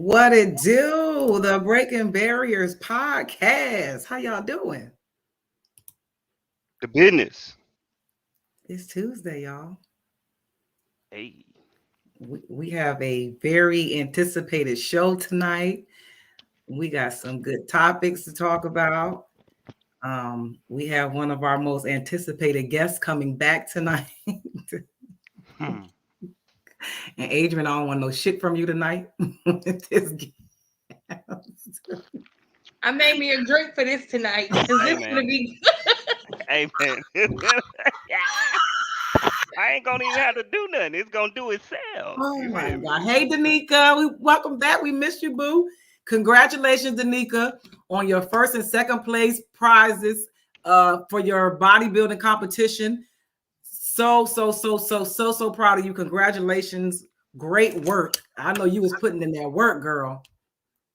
What it do? The Breaking Barriers podcast. How y'all doing? The business. It's Tuesday, y'all. Hey. We have a very anticipated show tonight. We got some good topics to talk about. We have one of our most anticipated guests coming back tonight. Hmm. And Adrian, I don't want no shit from you tonight. This I made me a drink for this tonight because Hey this gonna man. be. Hey man. I ain't gonna even have to do nothing. It's gonna do itself. Oh You my feel me? God. Hey, Danica. Welcome back. We missed you, boo. Congratulations, Danica, on your first and second place prizes for your bodybuilding competition. So proud of you. Congratulations. Great work. I know you was putting in that work, girl.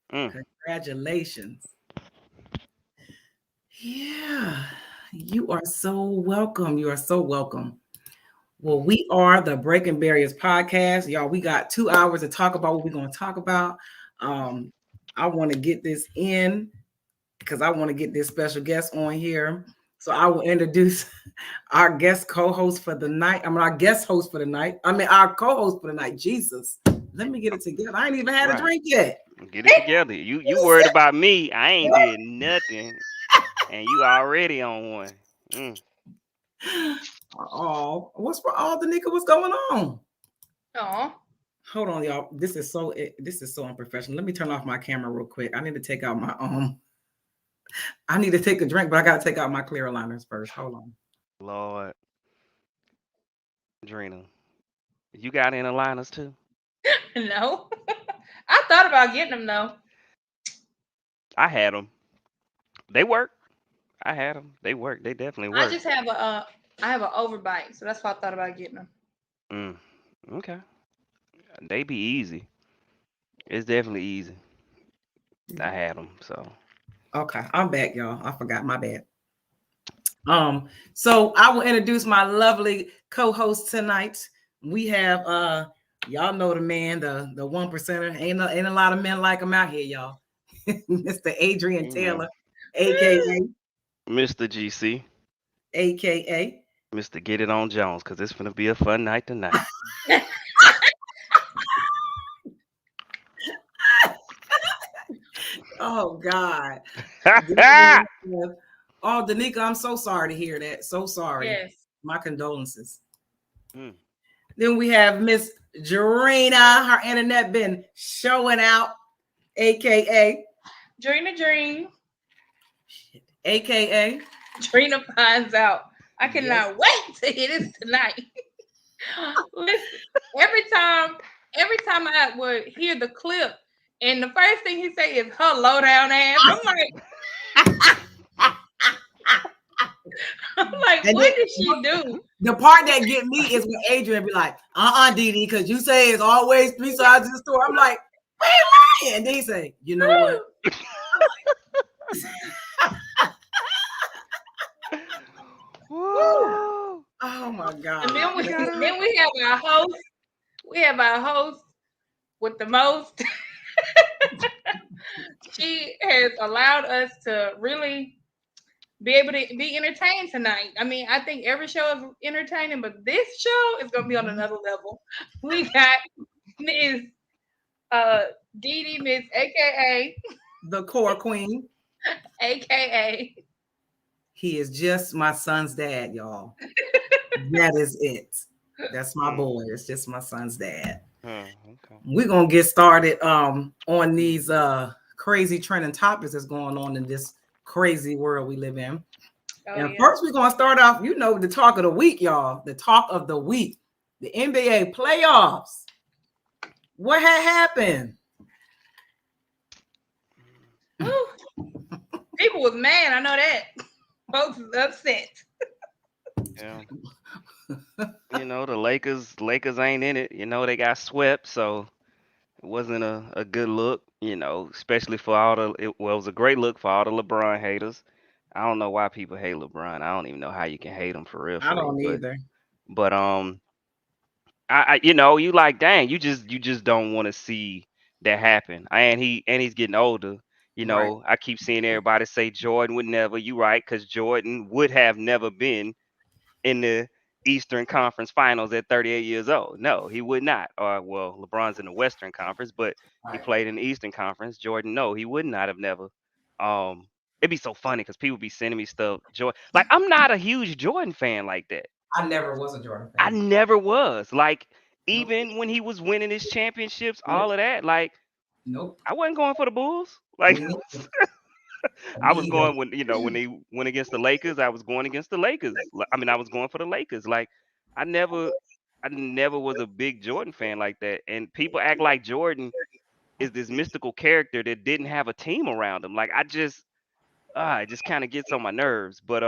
Congratulations. Yeah, you are so welcome. You are so welcome. Well, we are the Breaking Barriers podcast. Y'all, we got 2 hours to talk about what we're going to talk about. I want to get this in because I want to get this special guest on here. So I will introduce our guest co-host for the night. Our guest host for the night. Our co-host for the night. Jesus, let me get it together. I ain't even had a Right. drink yet. Get it together. You worried about me. I ain't did nothing. And you already on one. Oh, what's for all the nigga? What's going on? Oh, Hold on, y'all. This is so unprofessional. Let me turn off my camera real quick. I need to take out my I need to take a drink, but I gotta take out my clear aligners first. Hold on. Lord. Drena. You got any liners too? no. I thought about getting them though. I had them. They work. I had them. They work. They definitely I work. just have I have an overbite, so that's why I thought about getting them. Mm. Okay. They be easy. It's definitely easy. I had them. So. Okay, I'm back, y'all. I forgot my bad. So I will introduce my lovely co-host tonight. We have y'all know the man, the one percenter. Ain't a lot of men like him out here, y'all. Mr. Adrian Taylor, aka Mr. GC. aka Mr. Get It On Jones, because it's gonna be a fun night tonight. Oh God. Oh, Danica, I'm so sorry to hear that. So sorry. Yes. My condolences. Then we have Miss Drena. Her internet been showing out, aka Dreen. aka Drina finds out. I cannot wait to hear this tonight. Listen, every time I would hear the clip, and the first thing he say is her low down ass. I'm like, what did she do? The part that get me is when Adrian be like, Dee, because you say it's always three sides of the story. I'm like, wait, lying. And they say, you know what? Woo! Oh my God. And then we have our host. We have our host with the most. She has allowed us to really be able to be entertained tonight. I mean, I think every show is entertaining, but this show is going to be on another level. We got Miss Dee Dee, Miss AKA the core queen, AKA he is just my son's dad, y'all. That is it. That's my boy. It's just my son's dad. Okay. We're gonna get started on these crazy trending topics that's going on in this crazy world we live in. First, we're gonna start off, the talk of the week, y'all. The talk of the week, the NBA playoffs. What had happened? People was mad. I know that. Folks was upset. Yeah. The Lakers ain't in it. They got swept, so it wasn't a good look, especially for it was a great look for all the LeBron haters. I don't know why people hate LeBron. I don't even know how you can hate him for real. I don't either. But you like, dang, you just don't want to see that happened. And he's getting older. You Right. know, I keep seeing everybody say Jordan would never. You right, because Jordan would have never been in the Eastern Conference Finals at 38 years old. No, he would not. Or well, LeBron's in the Western Conference, but he Right. played in the Eastern Conference. Jordan, no, he would not have never. Um, it'd be so funny because people be sending me stuff. Like I'm not a huge Jordan fan like that. I never was a Jordan I fan. never was. Like Nope. even when he was winning his championships, all Nope. of that, like Nope. I wasn't going for the Bulls. Like Me neither. I Me was either. going when they went against the Lakers, I was going against the Lakers. I mean, I was going for the Lakers. Like I never I never was a big Jordan fan like that. And people act like Jordan is this mystical character that didn't have a team around him. Like it just kind of gets on my nerves. But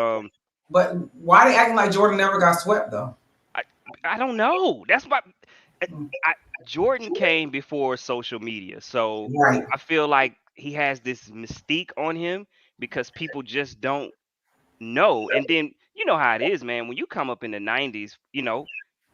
But why they acting like Jordan never got swept though? I I don't know. That's why Mm. Jordan came before social media. So Right. I feel like he has this mystique on him because people just don't know. And then you know how it is, man. When you come up in the 90s, you know,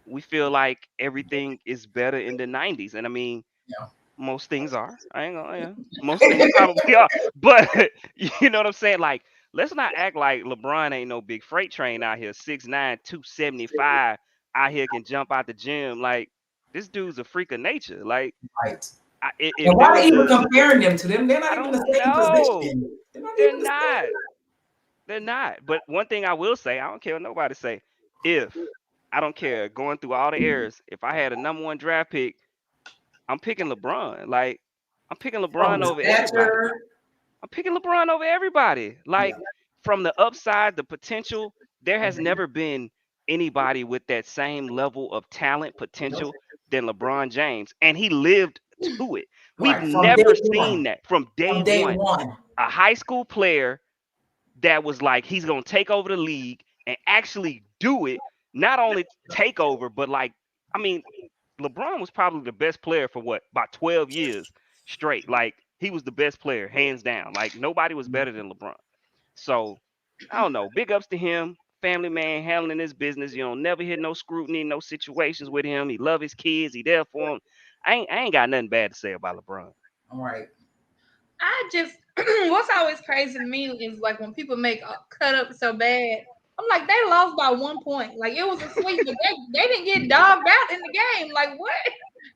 we feel like everything is better in the 90s. And I mean, Yeah. most things are. I ain't gonna, yeah. Most things probably are. But you know what I'm saying? Like, let's not act like LeBron ain't no big freight train out here, 6'9", 275, out here can jump out the gym. Like, this dude's a freak of nature. Like, Right. if And there why was they even a, comparing them to them? They're not I even the don't same know. position. They're not They're even the not. same. They're not. But one thing I will say, I don't care what nobody say. If I don't care, going through all the errors, if I had a number one draft pick, I'm picking LeBron. Like, I'm picking From LeBron the over everybody. stature. I'm picking LeBron over everybody. Yeah. Like, from the upside, the potential, there has Mhm. never been anybody with that same level of talent Nope. potential than LeBron James. And he lived to it. We've Right. From day never one. seen that from day From day one. one. A high school player that was like he's gonna take over the league and actually do it. Not only take over, but like I mean, LeBron was probably the best player for what about 12 years straight. Like he was the best player, hands down. Like nobody was better than LeBron. So I don't know. Big ups to him. Family man handling his business. You don't never hit no scrutiny, no situations with him. He love his kids. He there for them. I ain't got nothing bad to say about LeBron. All right. I just what's always crazy to me is like when people make a cut up so bad. I'm like they lost by 1 point. Like it was a sweep, but they didn't get dogged out in the game. Like what?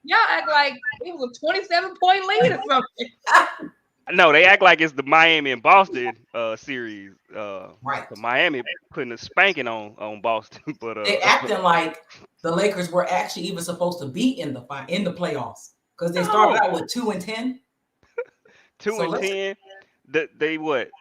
Y'all act like it was a 27-point lead or something. No, they act like it's the Miami and Boston series. Right. The Miami putting a spanking on Boston, but They acting like the Lakers were actually even supposed to be in the playoffs because they started out with 2-10. 2-10. They what?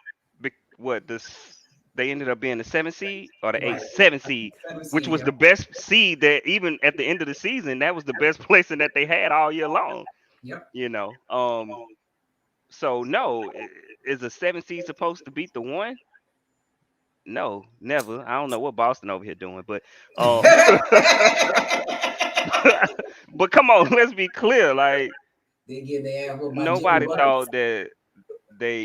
They ended up being the 7th seed or the Right. 7th seed, which was the best seed that even at the end of the season, that was the best placing that they had all year long. Yep. You know. So no, is a 7th seed supposed to beat the 1? No, never. I don't know what Boston over here doing, but but come on, let's be clear. Like They get their ass whooped by nobody Jimmy thought that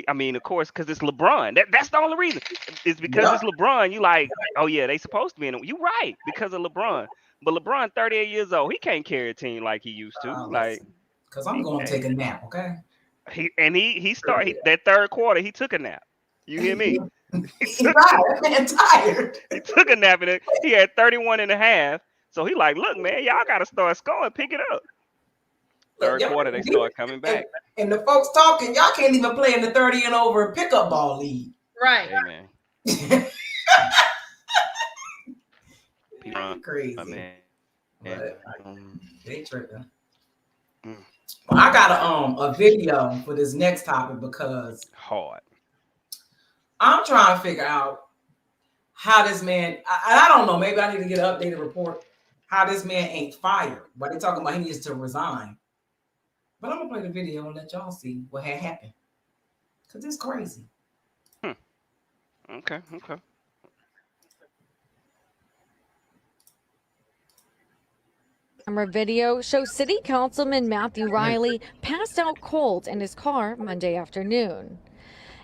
I mean, of course, because it's LeBron. That's the only reason. It's because it's LeBron. You like, oh yeah, they supposed to be in it. You right, because of LeBron. But LeBron, 38 years old, he can't carry a team like he used to. Like, because I'm going to take a nap, okay? He started that third quarter. He took a nap. You hear me? That man tired. He took a nap and he had 31 and a half. So he like, look, man, y'all got to start scoring. Pick it up. Third quarter, they start coming back. And the folks talking, y'all can't even play in the 30 and over pickup ball league. Right. Hey, man. Crazy. Man. But they tripping. Mm. Well, I got a video for this next topic because hard. I'm trying to figure out how this man, I don't know, maybe I need to get an updated report how this man ain't fired. But they're talking about he needs to resign. But I'm going to play the video and let y'all see what had happened. Because it's crazy. Okay. Camera video shows City Councilman Matthew Riley passed out cold in his car Monday afternoon.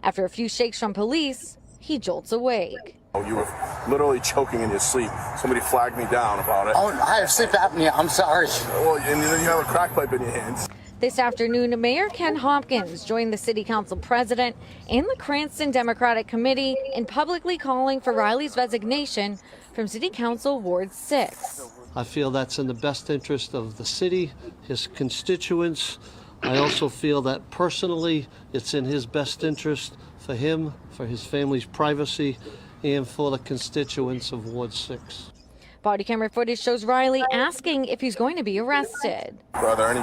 After a few shakes from police, he jolts awake. You were literally choking in your sleep. Somebody flagged me down about it. Oh, I have sleep apnea. I'm sorry. Well, and then you have a crack pipe in your hands. This afternoon, Mayor Ken Hopkins joined the City Council President and the Cranston Democratic Committee in publicly calling for Riley's resignation from City Council Ward 6. I feel that's in the best interest of the city, his constituents. I also feel that personally it's in his best interest for him, for his family's privacy, and for the constituents of Ward 6. Body camera footage shows Riley asking if he's going to be arrested. Are there any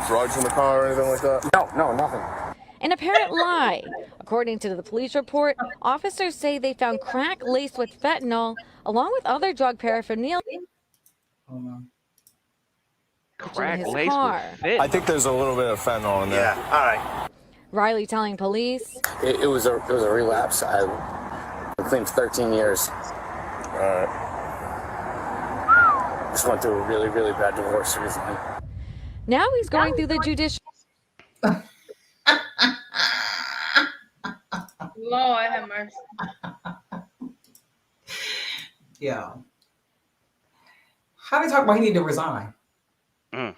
drugs in the car or anything like that? No, nothing. An apparent lie. According to the police report, officers say they found crack laced with fentanyl along with other drug paraphernalia in Crack his laced car. with fit. I think there's a little bit of fentanyl in there. Yeah, all right. Riley telling police, It was a relapse. I claimed 13 years. All right. Just went through a really, really bad divorce recently. now he's going through the judicial Lord have mercy. Yeah. How they talk about he need to resign? Mm.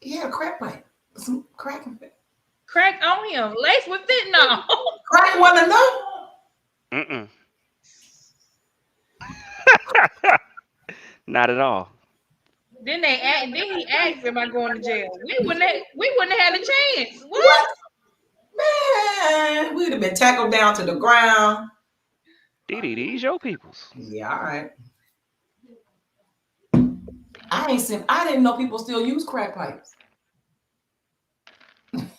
He had a crack pipe. Some crack in it. Crack on him, laced with fentanyl. Crack wasn't enough. Mm-mm. Not at all. Then he asked, "Am I going to jail?" We wouldn't have had a chance. What? Man, we'd have been tackled down to the ground. Dee, these your peoples. Yeah, all right. I didn't know people still use crack pipes.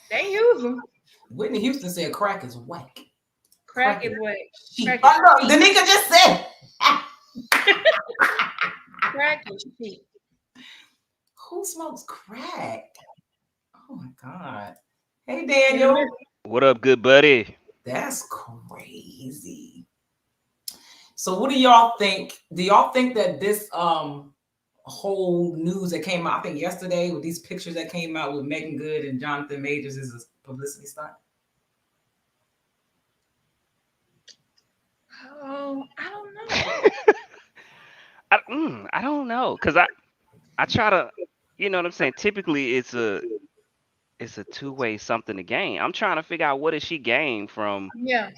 They use them. Whitney Houston said crack is whack. Crack is what? Cheap. Crack Oh no, Danica just said. Crack is cheap. Who smokes crack? Oh my God. Hey Daniel. What up, good buddy? That's crazy. So what do y'all think? Do y'all think that this whole news that came out, I think yesterday, with these pictures that came out with Megan Good and Jonathan Majors is a publicity stunt? Oh, I don't know. I don't know, cause I try to, you know what I'm saying. Typically, it's a two-way something to gain. I'm trying to figure out what does she gain from Yeah.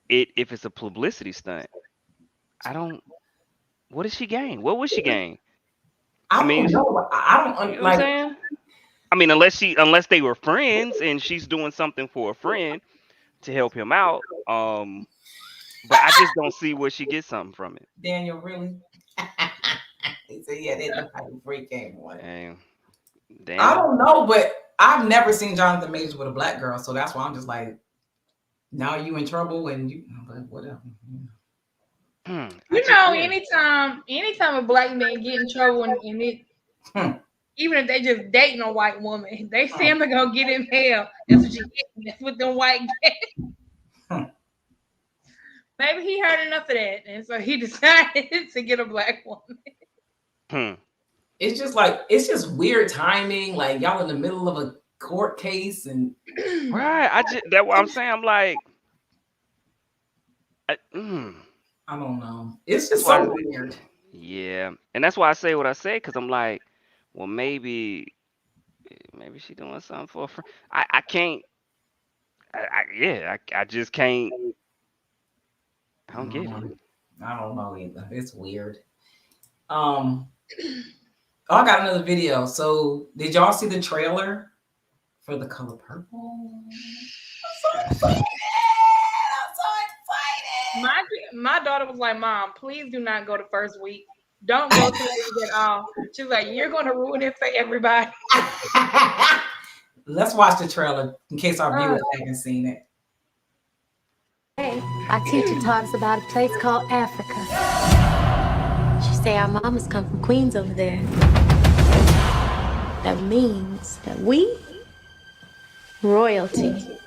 it if it's a publicity stunt. What did she gain? What would she gain? I mean, don't know. I don't You know what I'm saying? I mean, unless they were friends and she's doing something for a friend to help him out. But I just don't see where she gets something from it. Daniel, really? He said, yeah, they look like a freak game one. Damn. I don't know, but I've never seen Jonathan Majors with a black girl, so that's why I'm just like, now you in trouble and you, but whatever. You know, anytime a black man get in trouble and it, even if they just dating a white woman, they say I'm gonna get in hell. That's what you get. That's what them white get. Maybe he heard enough of that, and so he decided to get a black woman. It's just weird timing. Like y'all in the middle of a court case and right. That's what I'm saying. I'm like, I don't know. It's just so weird. Yeah, and that's why I say what I say, because I'm like, well, maybe she doing something for a friend. I can't. I just can't. I don't get it. I don't know either. It's weird. I got another video. So did y'all see the trailer for The Color Purple? I'm so excited. My daughter was like, "Mom, please do not go the first week. Don't go to it at all." She's like, "You're going to ruin it for everybody." Let's watch the trailer in case our viewers haven't seen it. Our teacher taught us about a place called Africa. She say our mamas come from Queens over there. That means that we royalty.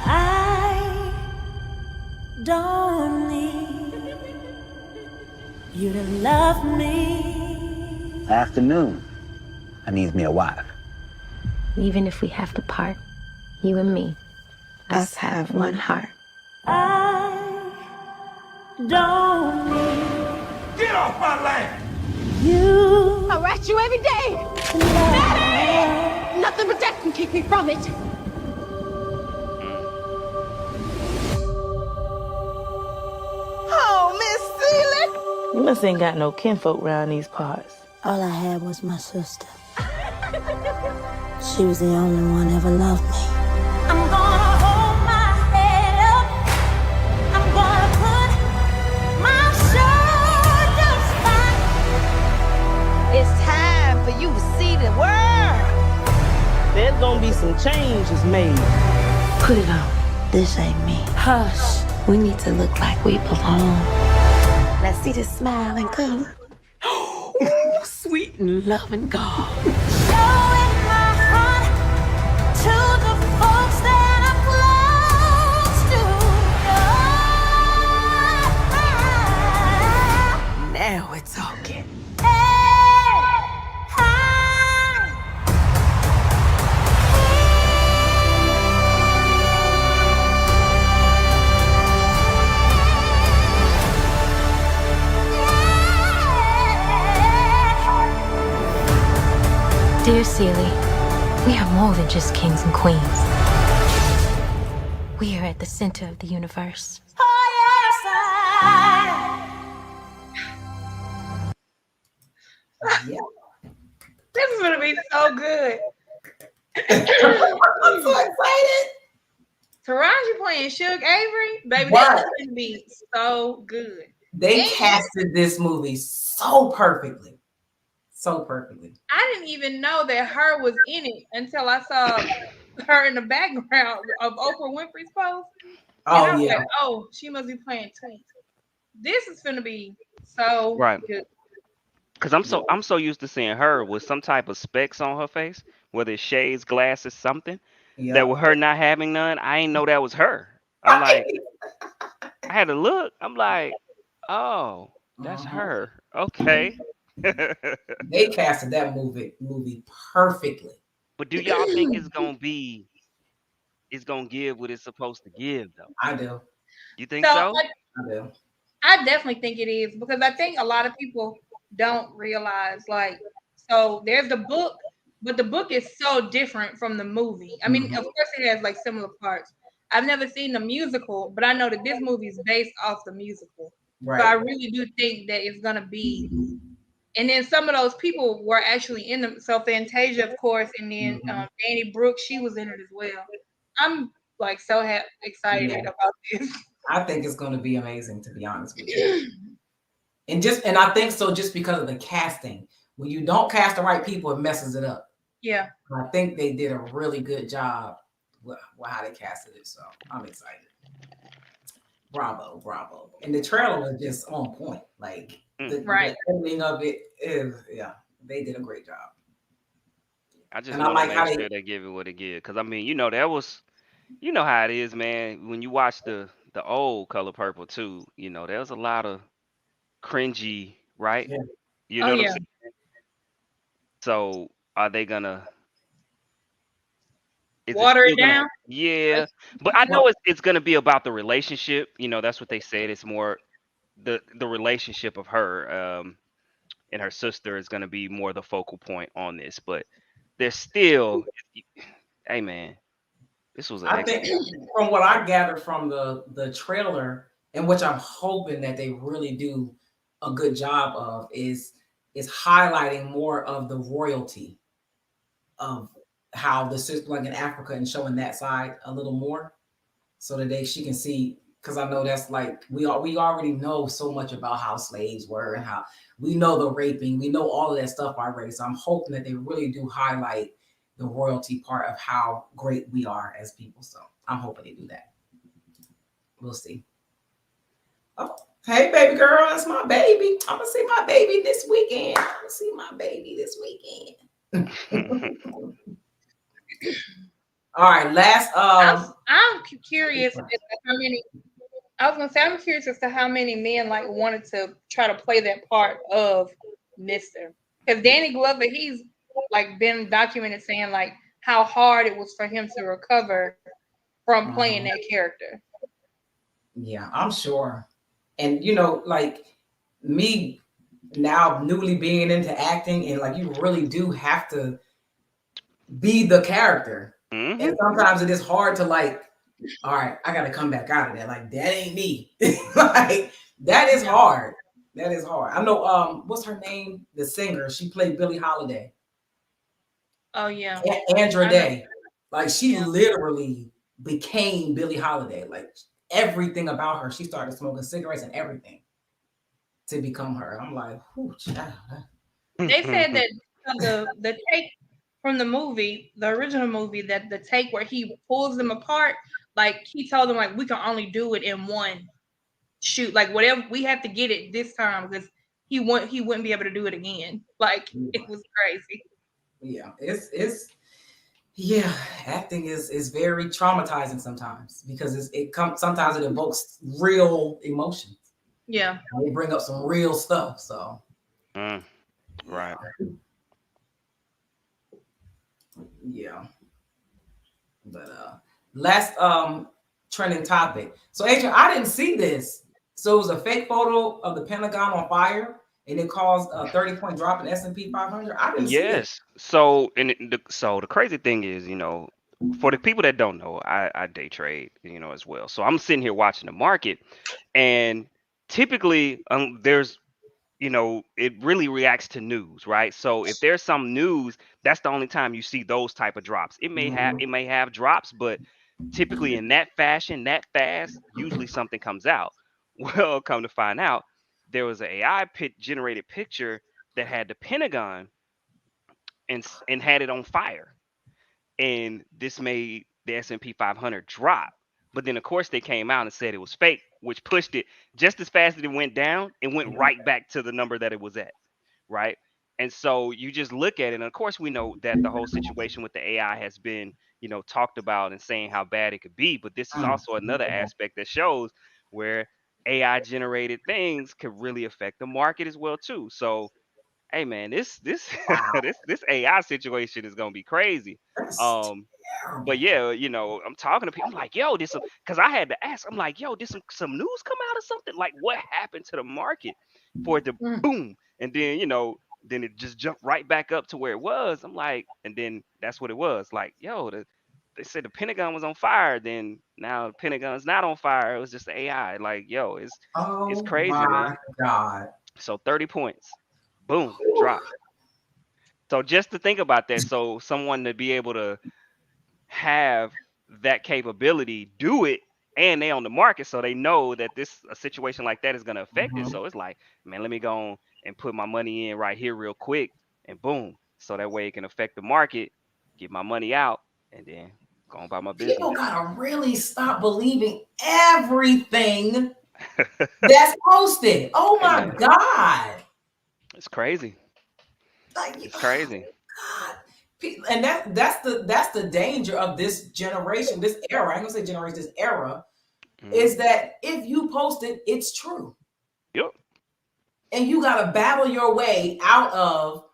I don't need you to love me. Afternoon. I needs me a wife. Even if we have to part, you and me, us have one heart. I don't need Get off my land! I write you every day. Nothing but death can keep me from it. Oh, Miss Seeley. You must ain't got no kinfolk around these parts. All I had was my sister. She was the only one ever loved me. I'm gonna hold my head up. I'm gonna put my shoulders back. It's time for you to see the world. There's gonna be some changes made. Put it on. This ain't me. Hush. We need to look like we belong. Let's see the smile and color. Ooh, sweet and loving God. Showing my heart to the folks that I'm close to. Now it's talking. Dear Seeley, we are more than just kings and queens. We are at the center of the universe. Yeah. This is gonna be so good. I'm so excited. Taraji playing Suge Avery, baby. Right. That's gonna be so good. They casted this movie so perfectly. So perfectly. I didn't even know that her was in it until I saw her in the background of Oprah Winfrey's post. Oh, and I was yeah. like, oh, she must be playing Twink. This is gonna be so Right. good. Cause I'm so used to seeing her with some type of specs on her face, whether it's shades, glasses, something. Yeah. That with her not having none, I ain't know that was her. I'm like, I had to look. I'm like, oh, that's her. Okay. They casted that movie perfectly. But do y'all think it's gonna give what it's supposed to give though? I do. You think So so? I do. I definitely think it is because I think a lot of people don't realize so there's the book, but the book is so different from the movie. I mean, of course it has like similar parts. I've never seen the musical, but I know that this movie is based off the musical. Right. So I really do think that it's gonna be. And then some of those people were actually in them. So Fantasia, of course, and then Danny Brooks, she was in it as well. I'm like so excited about this. I think it's going to be amazing, to be honest with you. And I think so just because of the casting. When you don't cast the right people, it messes it up. Yeah. I think they did a really good job with how they casted it. So I'm excited. Bravo, bravo. And the trailer was just on point. Like the ending of it is, they did a great job. I just want to make sure they give it what it gives. Because I mean, that was, how it is, man. When you watch the old Color Purple too, there was a lot of cringy, right? Yeah. You know what I'm saying? So are they gonna water it down? Yeah, but I know it's gonna be about the relationship. That's what they said. It's more the relationship of her and her sister is gonna be more the focal point on this. But there's still, hey man, this was an I think from what I gathered from the trailer, and which I'm hoping that they really do a good job of, is highlighting more of the royalty of how the sister, like in Africa, and showing that side a little more, so that she can see. Because I know that's like we already know so much about how slaves were and how we know the raping, we know all of that stuff already. So I'm hoping that they really do highlight the royalty part of how great we are as people. So I'm hoping they do that. We'll see. Oh, hey, baby girl, that's my baby. I'm gonna see my baby this weekend. All right, last. I'm curious as to how many. I was gonna say I'm curious as to how many men wanted to try to play that part of Mister. Because Danny Glover, he's been documented saying how hard it was for him to recover from playing that character. Yeah, I'm sure. And me now newly being into acting, and like you really do have to be the character. Mm-hmm. And sometimes it is hard to like, all right, I gotta come back out of that. Like that ain't me. Like that is hard. That is hard. I know what's her name? The singer. She played Billie Holiday. Oh yeah. Andra Day. Like she literally became Billie Holiday. Like everything about her, she started smoking cigarettes and everything to become her. I'm like, whew, child. They said that the take from the movie, the original movie, that the take where he pulls them apart, like he told them like we can only do it in one shoot. Like whatever we have to get it this time because he wouldn't be able to do it again. Like it was crazy. Yeah, it's yeah, acting is very traumatizing sometimes because it comes sometimes it evokes real emotions. Yeah. They bring up some real stuff. So right. Yeah. But last trending topic. So Adrian, I didn't see this. So it was a fake photo of the Pentagon on fire and it caused a 30-point drop in S&P 500. I didn't see it. Yes. So the crazy thing is, for the people that don't know, I day trade, as well. So I'm sitting here watching the market, and typically there's it really reacts to news, right? So if there's some news, that's the only time you see those type of drops. It may have drops, but typically in that fashion, that fast, usually something comes out. Well, come to find out, there was an AI generated picture that had the Pentagon and had it on fire, and this made the S&P 500 drop. But then of course they came out and said it was fake, which pushed it just as fast as it went down. It went right back to the number that it was at, right? And so you just look at it, and of course we know that the whole situation with the AI has been, talked about and saying how bad it could be. But this is also another aspect that shows where AI generated things could really affect the market as well too. So hey man, this this AI situation is gonna be crazy. But yeah, I'm talking to people. I'm like, yo, because I had to ask. I'm like, yo, did some news come out or something? Like, what happened to the market for it to boom? And then then it just jumped right back up to where it was. I'm like, and then that's what it was. Like, yo, they said the Pentagon was on fire. Then now the Pentagon's not on fire. It was just the AI. Like, yo, it's Oh crazy, my man. God. So 30 points, boom, drop. So just to think about that, so someone to be able to have that capability, do it, and they on the market, so they know that a situation like that is gonna affect it. So it's like, man, let me go on and put my money in right here real quick, and boom, so that way it can affect the market, get my money out, and then go on about my business. People gotta really stop believing everything that's posted. Oh my God. It's crazy. It's crazy. God. And that's the danger of this generation, this era. I ain't gonna say generation, this era, is that if you post it, it's true. Yep. And you gotta battle your way out of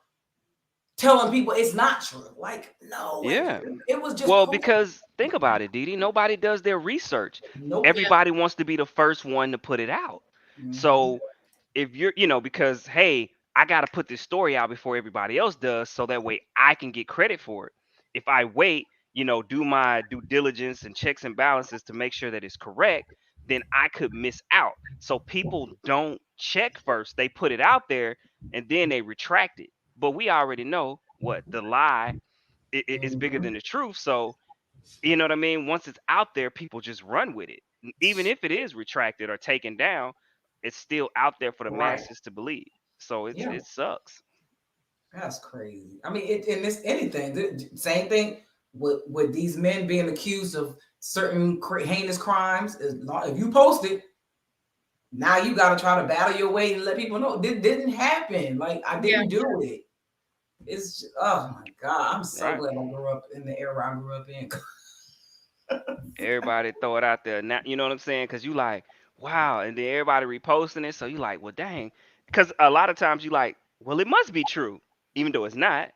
telling people it's not true. Like, no, Yeah. it was just Well, posted. because think about it, Didi. Nobody does their research. Nope. Everybody wants to be the first one to put it out. So if you're, because hey, I got to put this story out before everybody else does, so that way I can get credit for it. If I wait, do my due diligence and checks and balances to make sure that it's correct, then I could miss out. So people don't check first. They put it out there and then they retract it. But we already know what the lie is bigger than the truth. So, you know what I mean? Once it's out there, people just run with it. Even if it is retracted or taken down, it's still out there for the masses to believe. So it sucks. That's crazy. I mean, in this anything, the same thing with these men being accused of certain heinous crimes. If you post it, now you got to try to battle your way and let people know this didn't happen. Like I didn't do it. It's oh my God. I'm so glad I grew up in the era I grew up in. Everybody throw it out there now. You know what I'm saying? Because you like, wow, and then everybody reposting it. So you like, well, dang. Because a lot of times you like, well, it must be true, even though it's not,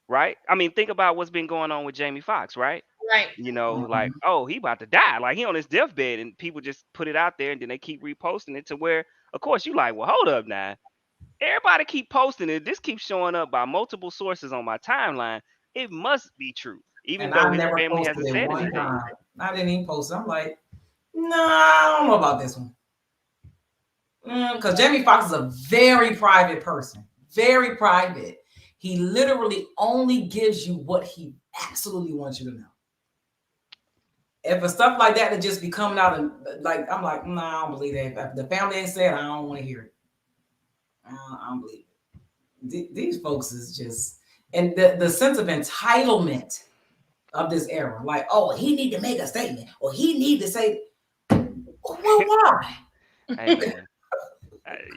right? I mean, think about what's been going on with Jamie Foxx, right? Right. Like, oh, he about to die. Like he on his deathbed, and people just put it out there, and then they keep reposting it to where, of course, you like, well, hold up now. everybody keep posting it. This keeps showing up by multiple sources on my timeline. It must be true, even And though I his never family posted hasn't it said one anything. time. I didn't even post it. I'm like, nah, I don't know about this one. Because Jamie Foxx is a very private person. Very private. He literally only gives you what he absolutely wants you to know. If it's stuff like that just be coming out and like, I'm like, nah, I don't believe that. If the family ain't said, I don't want to hear it. I don't believe it. These folks is just, and the sense of entitlement of this era, like, oh, he need to make a statement, or he need to say, well, why? Hey man,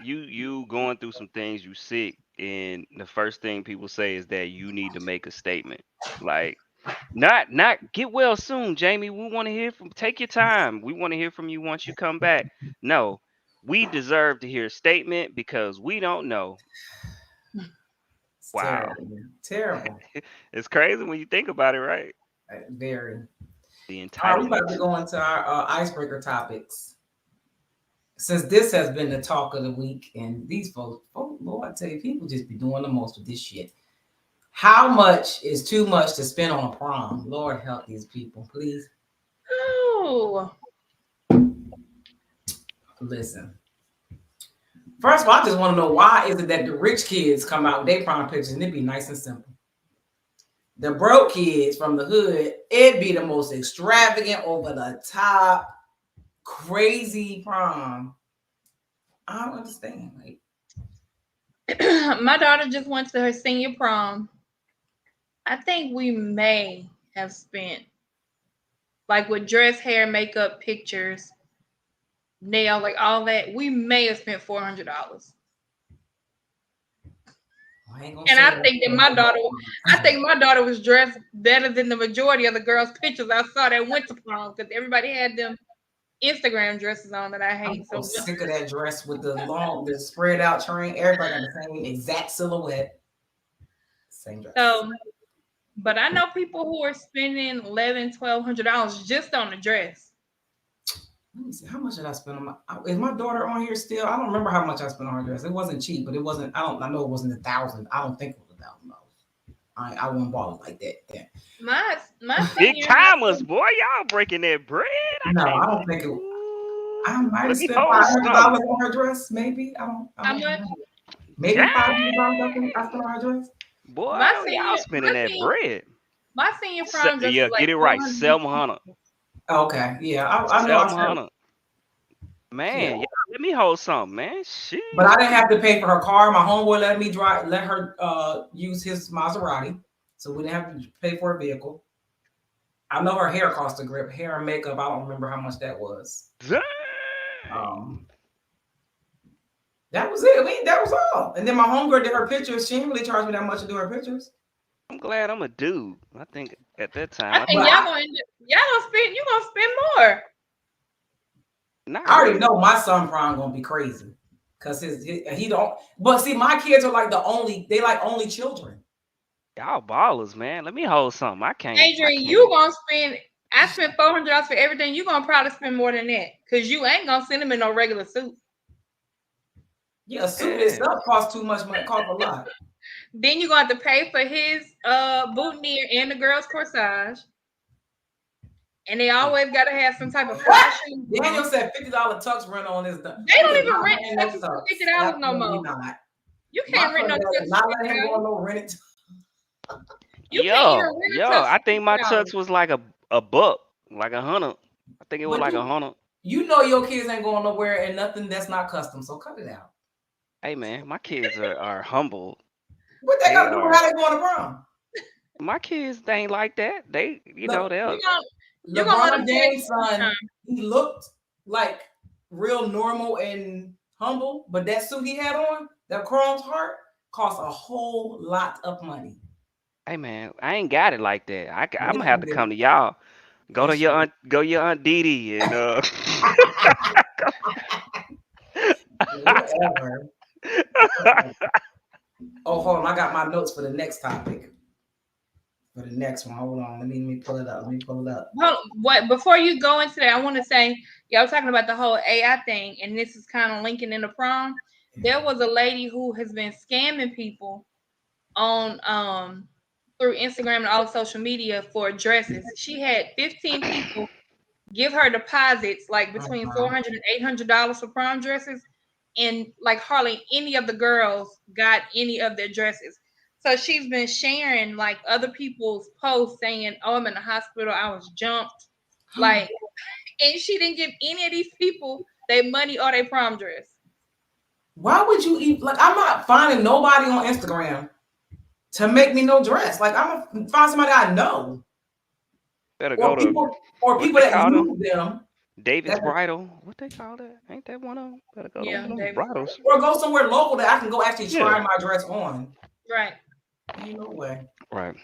you going through some things, you sick, and the first thing people say is that you need to make a statement. Like, not get well soon, Jamie. We want to hear from. Take your time. We want to hear from you once you come back. No, we deserve to hear a statement because we don't know. It's Wow, terrible. it's crazy when you think about it, right? Very. The All right, we about entitlement. to go into our icebreaker topics. Since this has been the talk of the week, and these folks, oh Lord, I tell you, people just be doing the most with this shit. How much is too much to spend on a prom? Lord help these people, please. Oh. Listen. First of all, I just want to know, why is it that the rich kids come out with their prom pictures and it be nice and simple? The broke kids from the hood, it'd be the most extravagant, over the top, crazy prom. I don't understand. Like, my daughter just went to her senior prom. I think we may have spent, like, with dress, hair, makeup, pictures, nail, like all that, we may have spent $400. And I think that my daughter was dressed better than the majority of the girls' pictures I saw that went to prom, because everybody had them Instagram dresses on that I hate. I'm so sick of that dress with the spread out train. Everybody got the same exact silhouette. Same dress. So, but I know people who are spending $1,100-$1,200 just on the dress. Let me see, how much did I spend on my? Is my daughter on here still? I don't remember how much I spent on her dress. It wasn't cheap, but it wasn't. I know it wasn't $1,000. I don't think it was $1,000. I won't ball it like that. Yeah. My Big timers, boy. Y'all breaking that bread. I don't think it. I might have spent $500 on her dress. Maybe I don't know. Maybe $500 I spent on her dress. Boy, y'all spending that bread. My senior prom dress. Yeah, get it right. $700. Okay, yeah, I know. $700. Man, yeah, let me hold something, man. Shit. But I didn't have to pay for her car. My homeboy let her use his Maserati, so we didn't have to pay for a vehicle. I know her hair cost a grip. Hair and makeup, I don't remember how much that was. That was it. I mean, that was all. And then my homegirl did her pictures. She didn't really charge me that much to do her pictures. I'm glad I'm a dude. I think at that time. I think y'all gonna spend more. I already know my son prom gonna be crazy, cause he don't. But see, my kids are like only children. Y'all ballers, man. Let me hold something. I can't. Adrian, you gonna spend? I spent $400 for everything. You gonna probably spend more than that, cause you ain't gonna send him in no regular suit. Yeah, a suit itself costs too much money. Costs a lot. Then you gonna have to pay for his boutonniere and the girls' corsage. And they always gotta have some type of fashion. Daniel said $50 tux rent on this. They don't even rent tuxes for $50 no more. Not. You can't rent no tuxes. Not letting him go on no rented. Yo, I think my tux was like a buck, like $100. I think it was like $100. You know your kids ain't going nowhere and nothing that's not custom, so cut it out. Hey man, my kids are humble. What they gotta do? How they going to prom? My kids, they ain't like that. They, they'll. LeBron James' son, he looked like real normal and humble, but that suit he had on, that Chrome's heart, cost a whole lot of money. Hey man, I ain't got it like that. I'm gonna have to come to y'all. Go to your aunt Dee and whatever. Oh, hold on, I got my notes for the next topic. For the next one, hold on. Let me pull it up. What before you go into that, I want to say y'all talking about the whole AI thing, and this is kind of linking in the prom. there was a lady who has been scamming people on through Instagram and all social media for dresses. She had 15 people give her deposits like between $400 and $800 for prom dresses, and like hardly any of the girls got any of their dresses. So she's been sharing like other people's posts saying, "Oh, I'm in the hospital. I was jumped," like, and she didn't give any of these people their money or their prom dress. Why would you eat? Like, I'm not finding nobody on Instagram to make me no dress. Like, I'm gonna find somebody I know. Better go to people that use them. David's Bridal. What they call that? Ain't that one of them? Better go to those bridals. Or go somewhere local that I can go actually try my dress on. Right. Ain't no way. Right.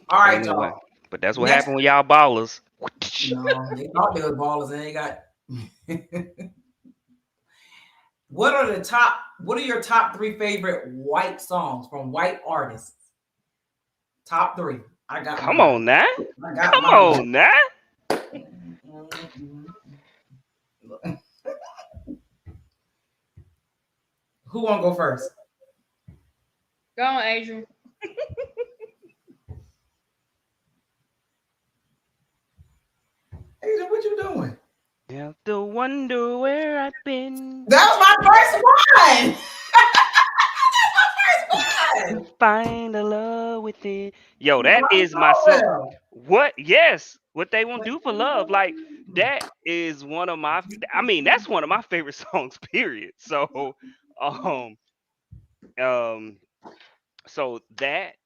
All right, y'all. But that's what happened when y'all ballers. No, they thought they was ballers and they got. What are your top 3 favorite white songs from white artists? Top 3. I got. Come on now. Come on now. Who want to go first? Go on, Adrian. Adrian, what you doing? You have to wonder where I've been. That was my first one. That's my first one. Find a love with it. Yo, that is my song. What? Yes. What they won't do for love. Like, that is one of my, I mean, that's one of my favorite songs, period. So, so that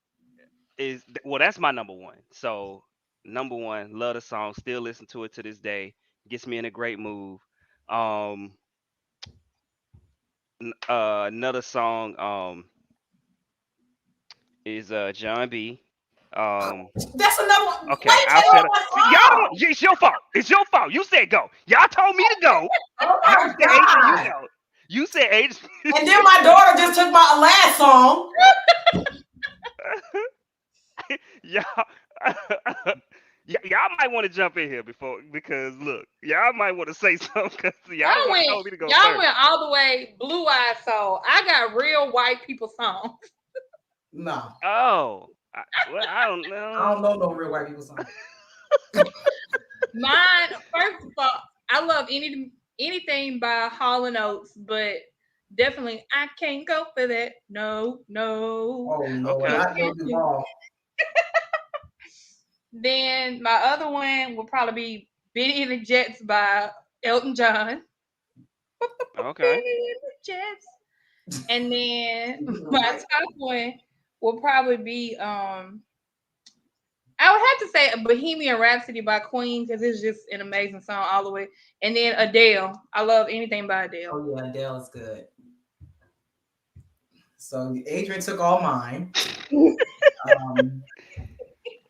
is, well, that's my number one. So, number one, love the song, still listen to it to this day, gets me in a great mood. Another song is John B. That's another one. Okay, I'll shut up. Y'all, it's your fault. It's your fault. You said go. Y'all told me to go. Oh my God. You said Adrian. And then my daughter just took my last song. Y'all might want to jump in here because look, y'all might want to say something because y'all told me to go. Y'all went all the way Blue Eyed Soul. I got real white people songs. No. Oh. I don't know. I don't know no real white people songs. Mine, first of all, I love anything by Hall & Oates, but definitely I can't go for that. No. Oh no, okay. not gonna be wrong. Then my other one will probably be Benny and the Jets by Elton John. Okay. Benny and the Jets. And then my top one will probably be I would have to say Bohemian Rhapsody by Queen because it's just an amazing song all the way. And then Adele. I love anything by Adele. Oh yeah, Adele is good. So Adrian took all mine.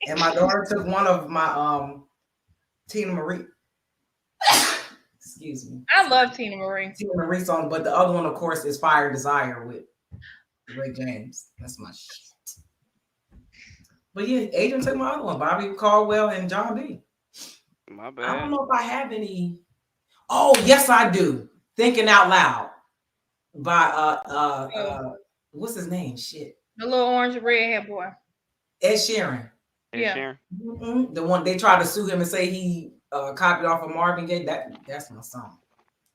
And my daughter took one of my Tina Marie. Excuse me. I love Tina Marie. Tina Marie song, but the other one, of course, is Fire Desire with Ray James. That's my shit. But yeah, Adrian took my other one, Bobby Caldwell and John B. My bad. I don't know if I have any. Oh, yes, I do. Thinking Out Loud by what's his name? Shit. The little orange and red hair boy. Ed Sheeran. Yeah. Mm-hmm. The one they tried to sue him and say he copied off of Marvin Gaye. That's my song.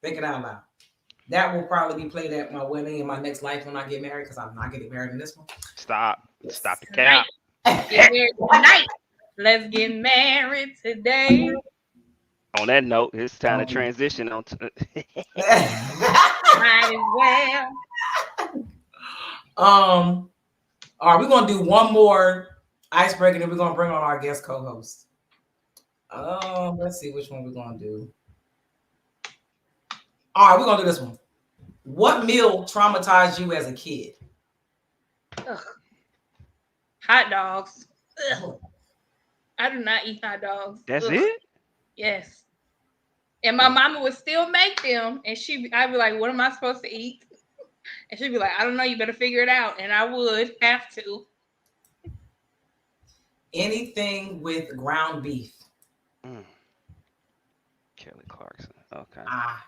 Thinking Out Loud. That will probably be played at my wedding in my next life when I get married because I'm not getting married in this one. Stop the cap. Get married tonight. Let's get married today. On that note, it's time to transition on to Might as well. All right, we're gonna do one more icebreaker, and then we're gonna bring on our guest co-host. Let's see which one we're gonna do. All right, we're gonna do this one. What meal traumatized you as a kid? Ugh. Hot dogs. Ugh. I do not eat hot dogs. That's Ugh. it? Yes. And my mama would still make them, and I'd be like, "What am I supposed to eat?" And she'd be like, "I don't know. You better figure it out." And I would have to. Anything with ground beef. Kelly Clarkson. Okay. I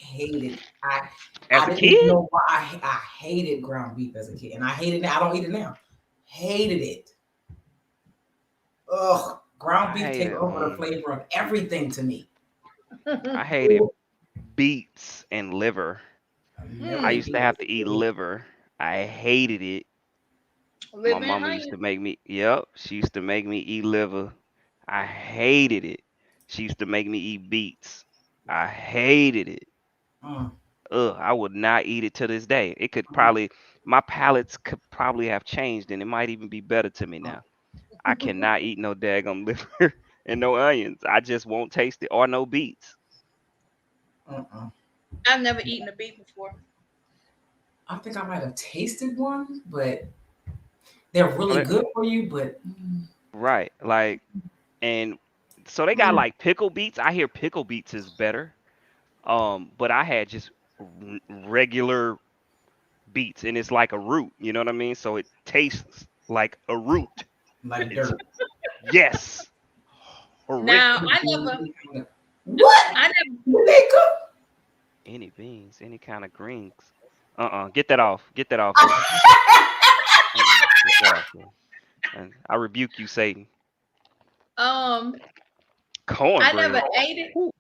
hated. I As a didn't even kid? know why I hated ground beef as a kid, and I hate it now. I don't eat it now. Hated it. Ugh, ground I beef take hated over the flavor of everything to me. I hated beets and liver. I I never ate used to have beef. to eat liver. I hated it. My Liver and mama used to onions. make me, yep, she used to make me eat liver. I hated it. She used to make me eat beets. I hated it. Mm, I would not eat it to this day. It could mm, probably, my palates could probably have changed and it might even be better to me now. I cannot eat no daggum liver and no onions. I just won't taste it or no beets. mm. I've never eaten a beef before. I think I might have tasted one, but they're So really that, good for you. But right, like, and so they got like pickle beets. I hear pickle beets is better. But I had just regular beets, and it's like a root. You know what I mean? So it tastes like a root. like It's dirt. yes, Now horrific. I never, What? I never. Nika? Any beans, any kind of greens. Get that off. Get that off, baby. Get that off, baby. And I rebuke you, Satan. Um, I Cornbread. never ate it.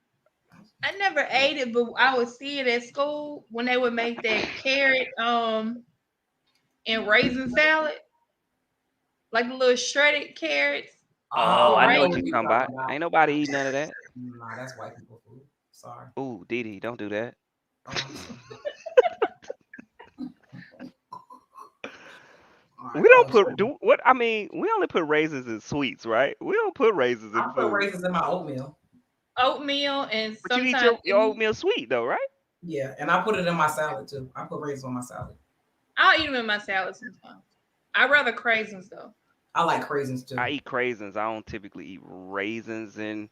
I never ate it, but I would see it at school when they would make that carrot and raisin salad, like the little shredded carrots Oh, Oh, with I I know know what raisins. what you're you're talking talking about. about. Ain't nobody eat none of that. Nah, that's white people food. Sorry. Ooh, Didi, don't do that. Oh, I'm sorry. All right. We don't Oh, put so do what I mean. We only put raisins in sweets, right? We don't put raisins in I put food. raisins in my oatmeal. Oatmeal and But you eat sometimes your oatmeal sweet though, right? Yeah, and I put it in my salad too. I put raisins on my salad. I'll eat them in my salad sometimes. I'd rather craisins though. I like raisins too. I eat craisins. I don't typically eat raisins in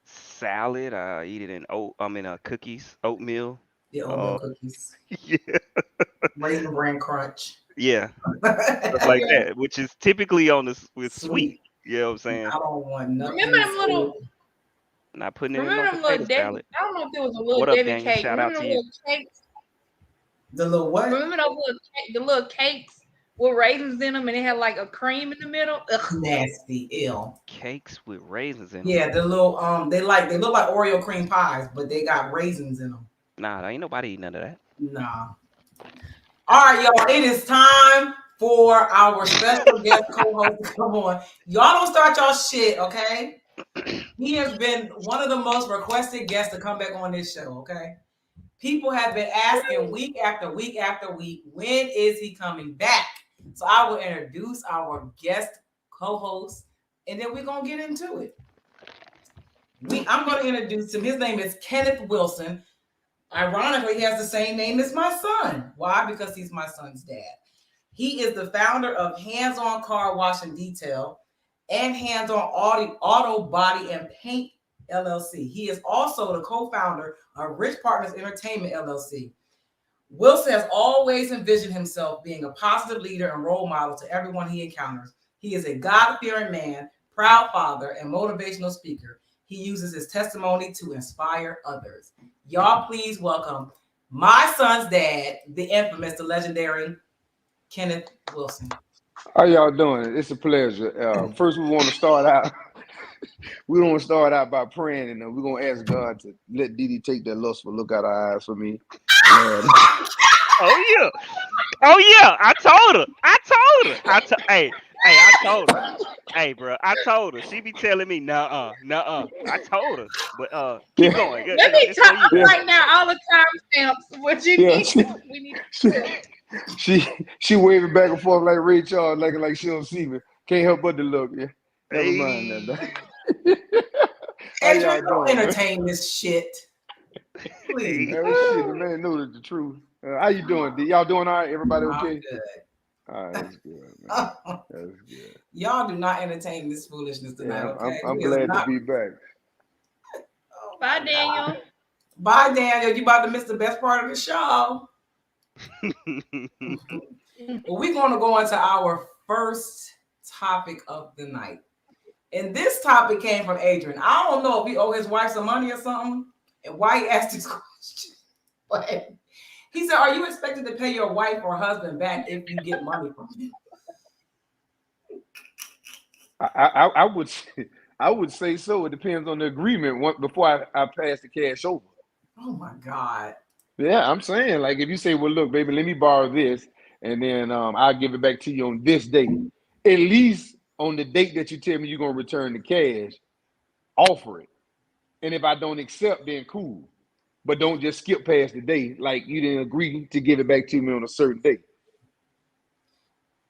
salad. I eat it in cookies, oatmeal. The oatmeal Uh, cookies, yeah, raisin bran crunch. yeah, stuff like Yeah. that, which is typically on this with sweet. Sweet. You know what I'm I saying? don't want Remember nothing them little, sweet. Not putting it in no remember them little potato Debbie. salad. I don't know if it was a What little up, Debbie Daniel? cake. Shout out Remember to the you. little cakes? The little what? Remember those the little cakes with raisins in them, and they had like a cream in the middle. Ugh. Nasty, ill. Cakes with raisins in them. Yeah, the little they look like Oreo cream pies, but they got raisins in them. Nah, ain't nobody eat none of that. Nah. All right, y'all. It is time for our special guest co-host to come on. Y'all don't start y'all shit, okay? He has been one of the most requested guests to come back on this show, okay? People have been asking week after week after week, when is he coming back? So I will introduce our guest co-host, and then we're going to get into it. I'm going to introduce him. His name is Kenneth Wilson. Ironically, he has the same name as my son. Why? Because he's my son's dad. He is the founder of Hands On Car Wash and Detail and Hands On Auto Body and Paint LLC. He is also the co-founder of Rich Partners Entertainment LLC. Wilson has always envisioned himself being a positive leader and role model to everyone he encounters. He is a God-fearing man, proud father, and motivational speaker. He uses his testimony to inspire others. Y'all please welcome my son's dad, the infamous, the legendary Kenneth Wilson. How y'all doing? It's a pleasure. First, we want to start out. We don't want to start out by praying, and we're gonna ask God to let Didi take that lustful look out of her eyes for me. Oh yeah, oh yeah. I told her. Hey, I told her. Hey, bro, I told her. She be telling me, nuh-uh. I told her, but keep going. You Let know, me it's for you, talk baby. right now. All the timestamps. What you need? We need. She waving back and forth like Ray Charles, like she don't see me. Can't help but to look. Yeah, never mind that. How y'all Adrian, don't doing, man? entertain this shit. Please. Shit, the man knows the truth. How you doing, D? Y'all doing all right? Everybody okay? I'm good. All right, that's good, man. That's good. Y'all do not entertain this foolishness tonight, Yeah, okay? I'm glad to be back. Bye, Daniel. Bye, Daniel. You about to miss the best part of the show. Well, we're going to go into our first topic of the night. And this topic came from Adrian. I don't know if he owe his wife some money or something and why he asked this question. But he said, "Are you expected to pay your wife or husband back if you get money from him?" I would say so. It depends on the agreement before I pass the cash over. Oh my God. Yeah, I'm saying, like, if you say, well, look, baby, let me borrow this, and then I'll give it back to you on this date. At least on the date that you tell me you're gonna return the cash, offer it. And if I don't accept, then cool. But don't just skip past the day. Like you didn't agree to give it back to me on a certain date.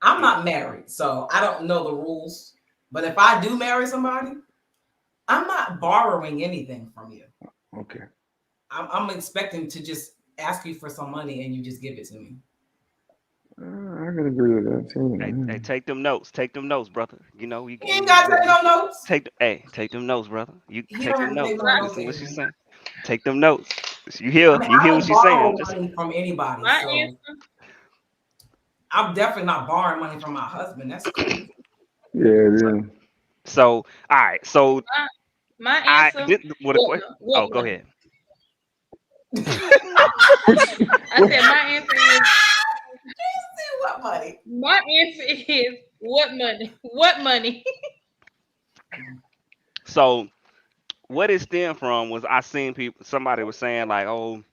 I'm not married, so I don't know the rules. But if I do marry somebody, I'm not borrowing anything from you. Okay. I'm expecting to just ask you for some money and you just give it to me. I can agree with that too. Hey, take them notes. Take them notes, brother. You know, you ain't got to take no notes. Take them notes, brother. You He take don't them have to notes. take no Listen notes. what she's saying. Take them notes. You hear I what don't she's saying. borrow money from anybody. My So answer. I'm definitely not borrowing money from my husband. That's crazy. Yeah. So, all right. So, my answer. What a question? Oh, go ahead. I said my answer is. What money? My answer is what money? What money? So, what it stemmed from was I seen people. Somebody was saying like, "Oh,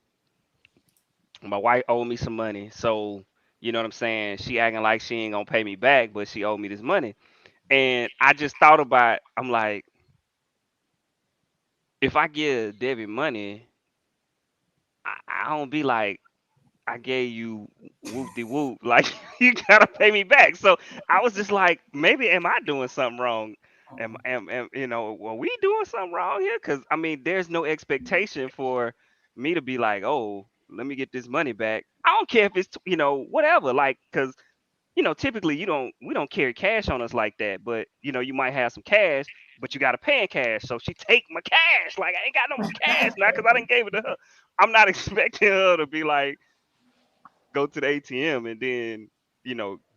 my wife owed me some money." So, you know what I'm saying? She acting like she ain't gonna pay me back, but she owed me this money. And I just thought about. I'm like, if I give Debbie money, I don't be like, I gave you whoop de whoop, like you gotta pay me back. So I was just like, maybe am I doing something wrong? Am you know, are we doing something wrong here? Because I mean, there's no expectation for me to be like, oh, let me get this money back. I don't care if it's whatever, like, because typically we don't carry cash on us like that, but you might have some cash, but you got to pay in cash. So she take my cash, like I ain't got no more cash now because I didn't gave it to her. I'm not expecting her to be like, go to the ATM and then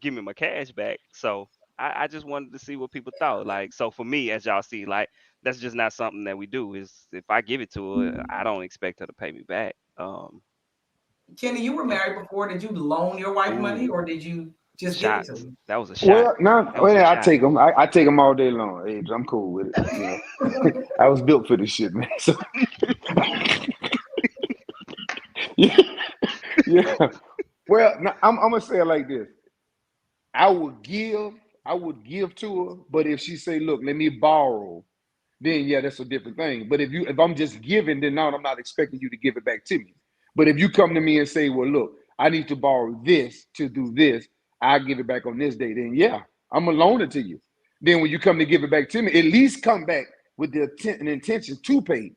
give me my cash back. So I just wanted to see what people thought. Like, so for me, as y'all see, like that's just not something that we do. Is if I give it to her, I don't expect her to pay me back. Kenny, you were married before. Did you loan your wife money or did you just give it to Shots. her? That was a shot. I take them. I take them all day long. Abe, I'm cool with it. I was built for this shit, man. So, yeah. Well, now, I'm gonna say it like this. I would give to her, but if she say, "Look, let me borrow," then yeah, that's a different thing. But if I'm just giving, then no, I'm not expecting you to give it back to me. But if you come to me and say, "Well, look, I need to borrow this to do this," I give it back on this day. Then yeah, I'm gonna loan it to you. Then when you come to give it back to me, at least come back with the intention to pay.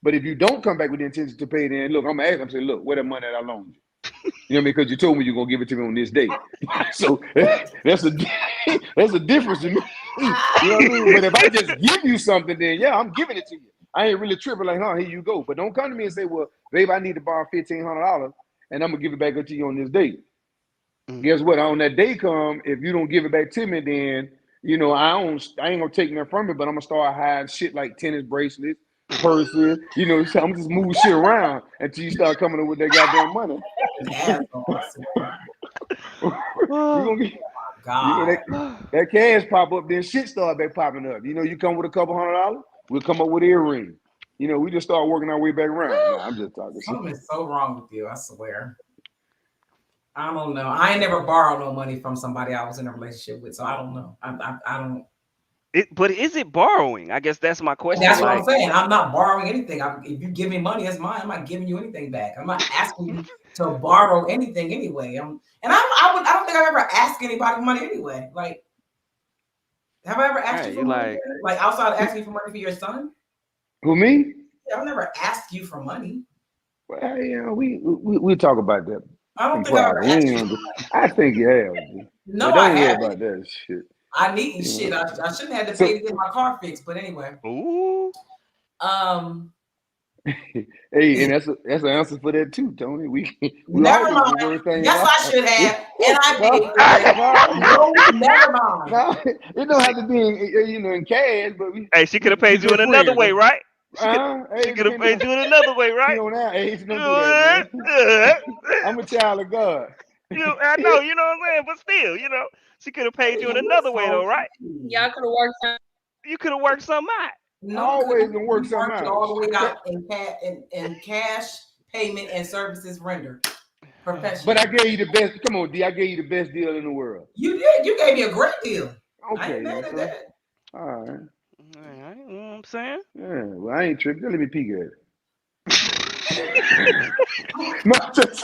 But if you don't come back with the intention to pay, then look, I'm gonna ask them, say, "Look, where the money that I loaned you?" You know what I mean? Because you told me you're gonna give it to me on this day. So that's a difference to me. You know what I mean? But if I just give you something, then yeah, I'm giving it to you. I ain't really tripping like, here you go. But don't come to me and say, well, babe, I need to borrow $1,500 and I'm gonna give it back to you on this day. Guess what? On that day come, if you don't give it back to me, then I ain't gonna take nothing from it, but I'm gonna start hiding shit like tennis bracelets, purses, so I'm just moving shit around until you start coming up with that goddamn money. That cash pop up, then shit start back popping up. You come with a couple $100, we'll come up with an earring. We just start working our way back around. Nah, I'm just talking shit. Something is so wrong with you, I swear. I don't know. I ain't never borrowed no money from somebody I was in a relationship with, so I don't know. I don't. But is it borrowing? I guess that's my question. That's what I'm saying. I'm not borrowing anything. If you give me money, it's mine. I'm not giving you anything back. I'm not asking you to borrow anything anyway. I don't think I've ever asked anybody for money anyway. Like, have I ever asked you for money? Like outside of asking you for money for your son? Who, me? Yeah, I've never asked you for money. Well, yeah, we talk about that. I don't think I've ever asked you. I think you have. No, don't I worry haven't. about that shit. I need shit. I shouldn't have to pay to get my car fixed, but anyway. Ooh. Hey, and that's an answer for that too, Tony. We never mind. Yes, I should have, and I did. No, never mind. No, it don't have to be in cash, but hey, she could have paid you in another way, right? She could have paid you in another way, right? You know now, Ace, don't do that, man. I'm a child of God. I know, you know what I'm saying, but still, she could have paid you in another way, though, right? Y'all could have worked out. You could have worked something out. No, Always gonna work something worked it out. all the way out in cash payment and services rendered. Professional. But I gave you the best. Come on, D. I gave you the best deal in the world. You did. You gave me a great deal. Okay, I ain't mad at that. All right. You know what I'm saying? Yeah. Well, I ain't tripping. Let me peek at it. No, just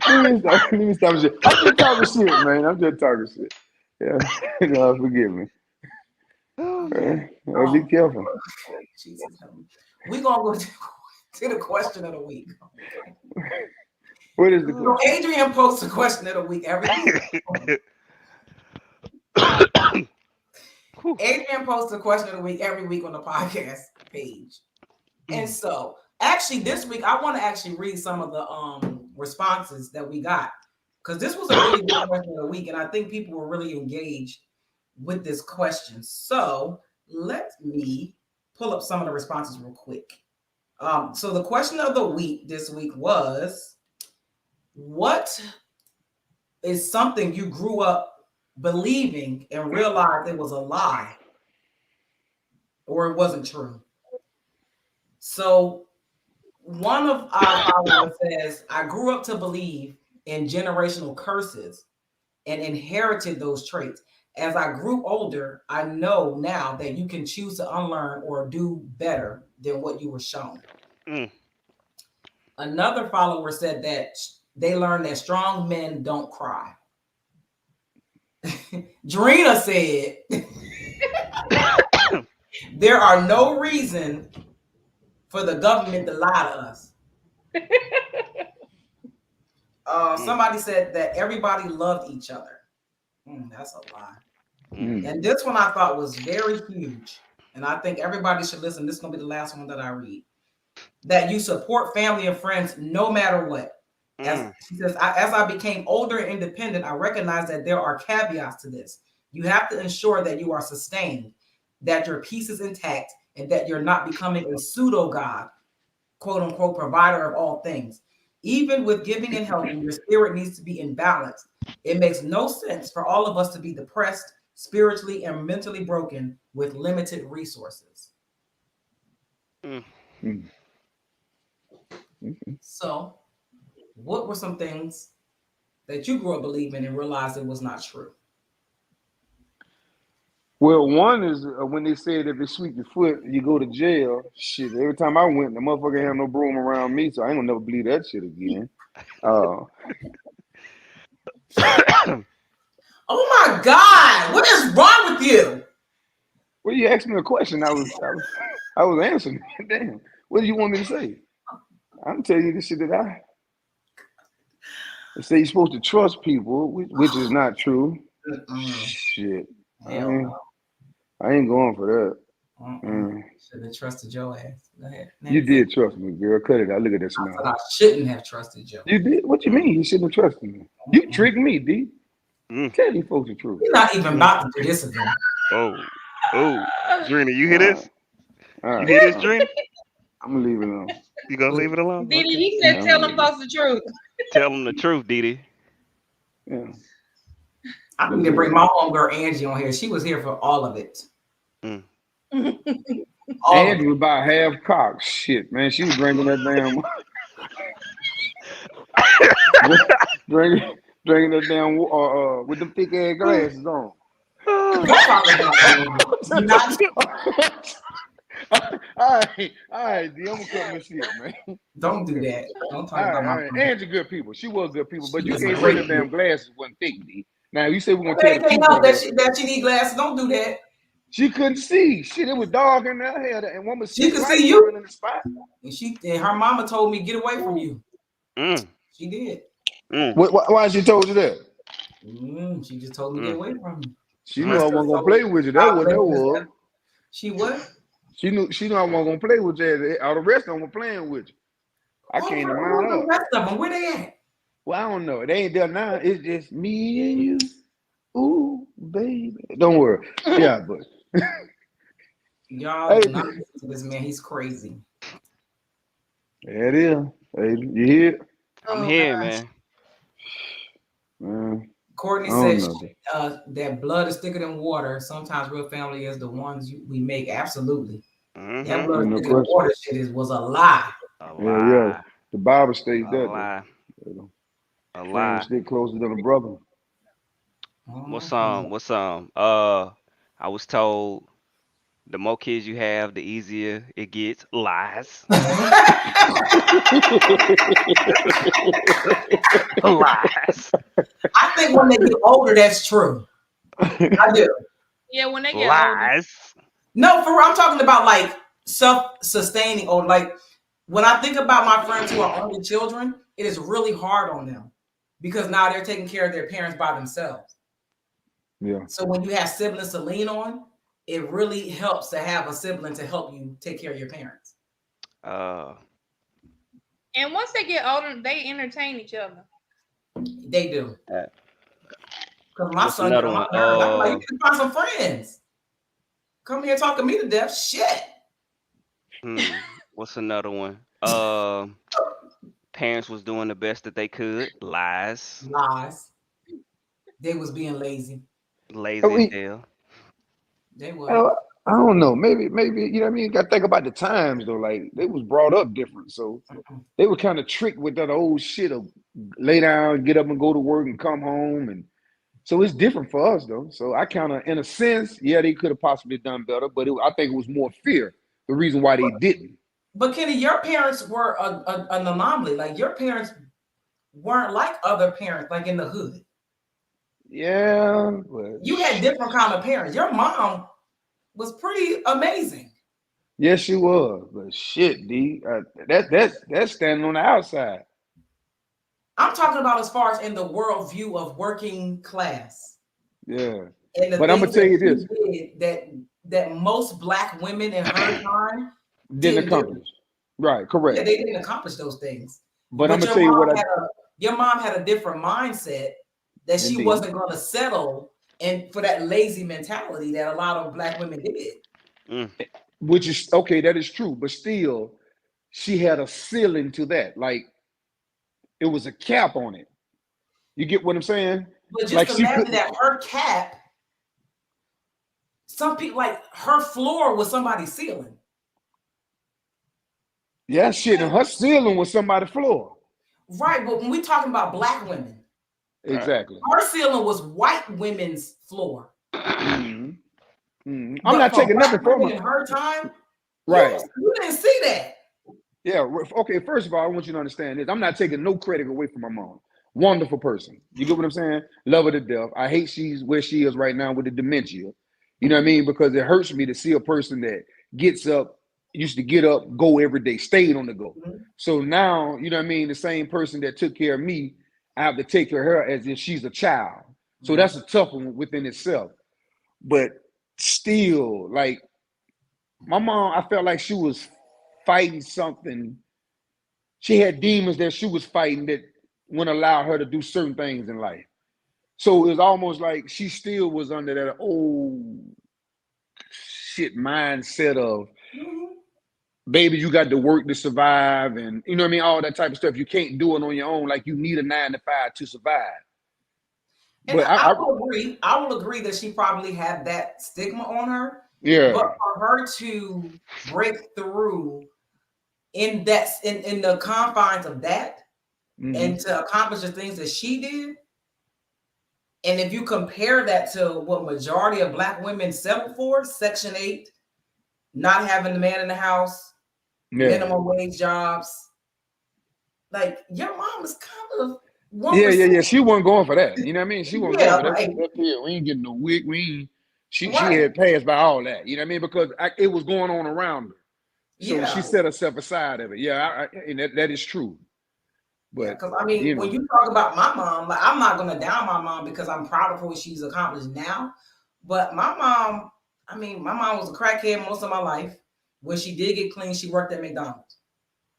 let me stop shit. I'm just talking shit, man. I'm just talking shit. Yeah, no, forgive me. Be careful. Jesus, we're gonna go to the question of the week. What is the question? Adrian posts a question of the week every week. Adrian posts a question of the week every week on the podcast page. And so actually this week I want to actually read some of the responses that we got, because this was a really good question of the week and I think people were really engaged with this question. So let me pull up some of the responses real quick. So the question of the week this week was, what is something you grew up believing and realized it was a lie or it wasn't true? So one of our followers says, I grew up to believe in generational curses and inherited those traits. As I grew older, I know now that you can choose to unlearn or do better than what you were shown. Another follower said that they learned that strong men don't cry. Drena said, there are no reason for the government to lie to us. Somebody said that everybody loved each other. That's a lie. And this one I thought was very huge. And I think everybody should listen. This is going to be the last one that I read. That you support family and friends no matter what. She says, as I became older and independent, I recognize that there are caveats to this. You have to ensure that you are sustained, that your peace is intact, and that you're not becoming a pseudo God, quote unquote, provider of all things. Even with giving and helping, your spirit needs to be in balance. It makes no sense for all of us to be depressed, spiritually and mentally broken with limited resources. So, what were some things that you grew up believing and realized it was not true? Well, one is when they said if it's sweep your foot, you go to jail. Shit, every time I went, the motherfucker had no broom around me, so I ain't gonna never believe that shit again. Oh my God, what is wrong with you? Well, you asked me a question. I was answering. Damn, what do you want me to say? I'm telling you the shit that I say. You're supposed to trust people, which is not true. Shit, I ain't going for that. Should have trusted your ass. Go ahead. You did trust me, girl. Cut it out. Look at that smile. I shouldn't have trusted you. You did? What you mean? You shouldn't have trusted me. You tricked me, D. Tell these folks the truth. You're not even about to do this again. Oh, Drena, you hear this? You hear this, Drena? I'm gonna leave it alone. You gonna leave it alone? Didi, he said, tell them folks the truth. Tell them the truth, Didi. Yeah. I need to bring my homegirl Angie on here. She was here for all of it. Angie was about half cocked. Shit, man. She was drinking that damn drinking that damn with them thick ass glasses on. All right, D, I'm gonna cut my shit, man. Don't do that. Don't talk about my friend. Angie good people. She was good people, but you can't say them damn glasses wasn't thick, D. Now you say we're gonna tell the people that she need glasses. Don't do that. She couldn't see. Shit, it was dark in there, and one was she could see you in the spot. And her mama told me get away from you. She did. Why she told you that? She just told me get away from you. She knew I wasn't gonna play with you. That's what that was. She what? She knew I wasn't gonna play with you. All the rest of them were playing with you. I can't even mount up. The rest of them, where they at? Well, I don't know. They ain't there now. It's just me and you. Ooh, baby. Don't worry. Yeah, but Y'all Hey, do not listen to this man. He's crazy. there it is. Hey, you hear it? I'm Oh, here, gosh. man. Man, I Courtney don't says know. that blood is thicker than water. Sometimes real family is the ones we make. Absolutely. That blood Ain't is no thicker than question. water shit was a lie. A Yeah, yeah. lie. The Bible states A that lie. though. You know, A friends lie. stick closer than a brother. What's Mhm. what's I was told the more kids you have, the easier it gets. Lies. Lies. I think when they get older, that's true. I do. Yeah, when they get older. Lies. No, for real, I'm talking about like self-sustaining or like when I think about my friends who are only children, it is really hard on them because now they're taking care of their parents by themselves. Yeah. So when you have siblings to lean on, it really helps to have a sibling to help you take care of your parents. And once they get older, they entertain each other. They do. Because my What's son get another on my one? nerves. I'm like, you can find some friends. Come here talking me to death. Shit. What's another one? Parents was doing the best that they could. Lies. Lies. They was being lazy. Lazy as hell. They were. I don't know. Maybe you know what I mean. You got to think about the times though. Like they was brought up different, so they were kind of tricked with that old shit of lay down, get up, and go to work and come home, and so it's different for us though. So I kind of, in a sense, yeah, they could have possibly done better, but I think it was more fear. The reason why they didn't. But Kenny, your parents were an anomaly. Like your parents weren't like other parents, like in the hood. Yeah, but you had different kind of parents. Your mom was pretty amazing. Yes, she was. But shit, D, that's standing on the outside. I'm talking about as far as in the world view of working class. Yeah. And the But I'm gonna things tell that you she this. did that most Black women in her time Didn't do. accomplish. Right, Yeah, correct. they didn't accomplish those things. But I'm But gonna tell you what your mom had a different mindset that she Indeed. wasn't going to settle and for that lazy mentality that a lot of Black women did. Which is okay, that is true, but still, she had a ceiling to that. Like it was a cap on it. You get what I'm saying? But just Like she imagine couldn't. that her cap, some people like her floor was somebody's ceiling. Yeah, shit, and her ceiling was somebody's floor. Right, but when we talking about Black women, Exactly. her ceiling was white women's floor. I'm But not for taking Black nothing from women her. in her time, Right. you didn't see that. Yeah. Okay. First of all, I want you to understand this. I'm not taking no credit away from my mom. Wonderful person. You get what I'm saying? Love her to death. I hate she's where she is right now with the dementia. You know what I mean? Because it hurts me to see a person that gets up, used to get up, go every day, stayed on the go. So now, you know what I mean? The same person that took care of me, I have to take care of her as if she's a child. So that's a tough one within itself. But still, like my mom, I felt like she was fighting something. She had demons that she was fighting that wouldn't allow her to do certain things in life. So it was almost like she still was under that old shit mindset of, baby, you got to work to survive, and you know what I mean, all that type of stuff. You can't do it on your own. Like you need a 9 to 5 to survive. And But I will agree. I will agree that she probably had that stigma on her. Yeah. But for her to break through in the confines of that and to accomplish the things that she did, and if you compare that to what majority of Black women settle for, Section 8, not having the man in the house, minimum wage jobs, like your mom is kind of 1%. Yeah. She wasn't going for that. You know what I mean? She wasn't going for that. Right. We ain't getting no wig. She had passed by all that. You know what I mean? Because it was going on around her. So she set herself aside of it. Yeah, and that is true. But because I mean, when you talk about my mom, like I'm not gonna down my mom because I'm proud of what she's accomplished now. But my mom, I mean, my mom was a crackhead most of my life. When she did get clean, she worked at McDonald's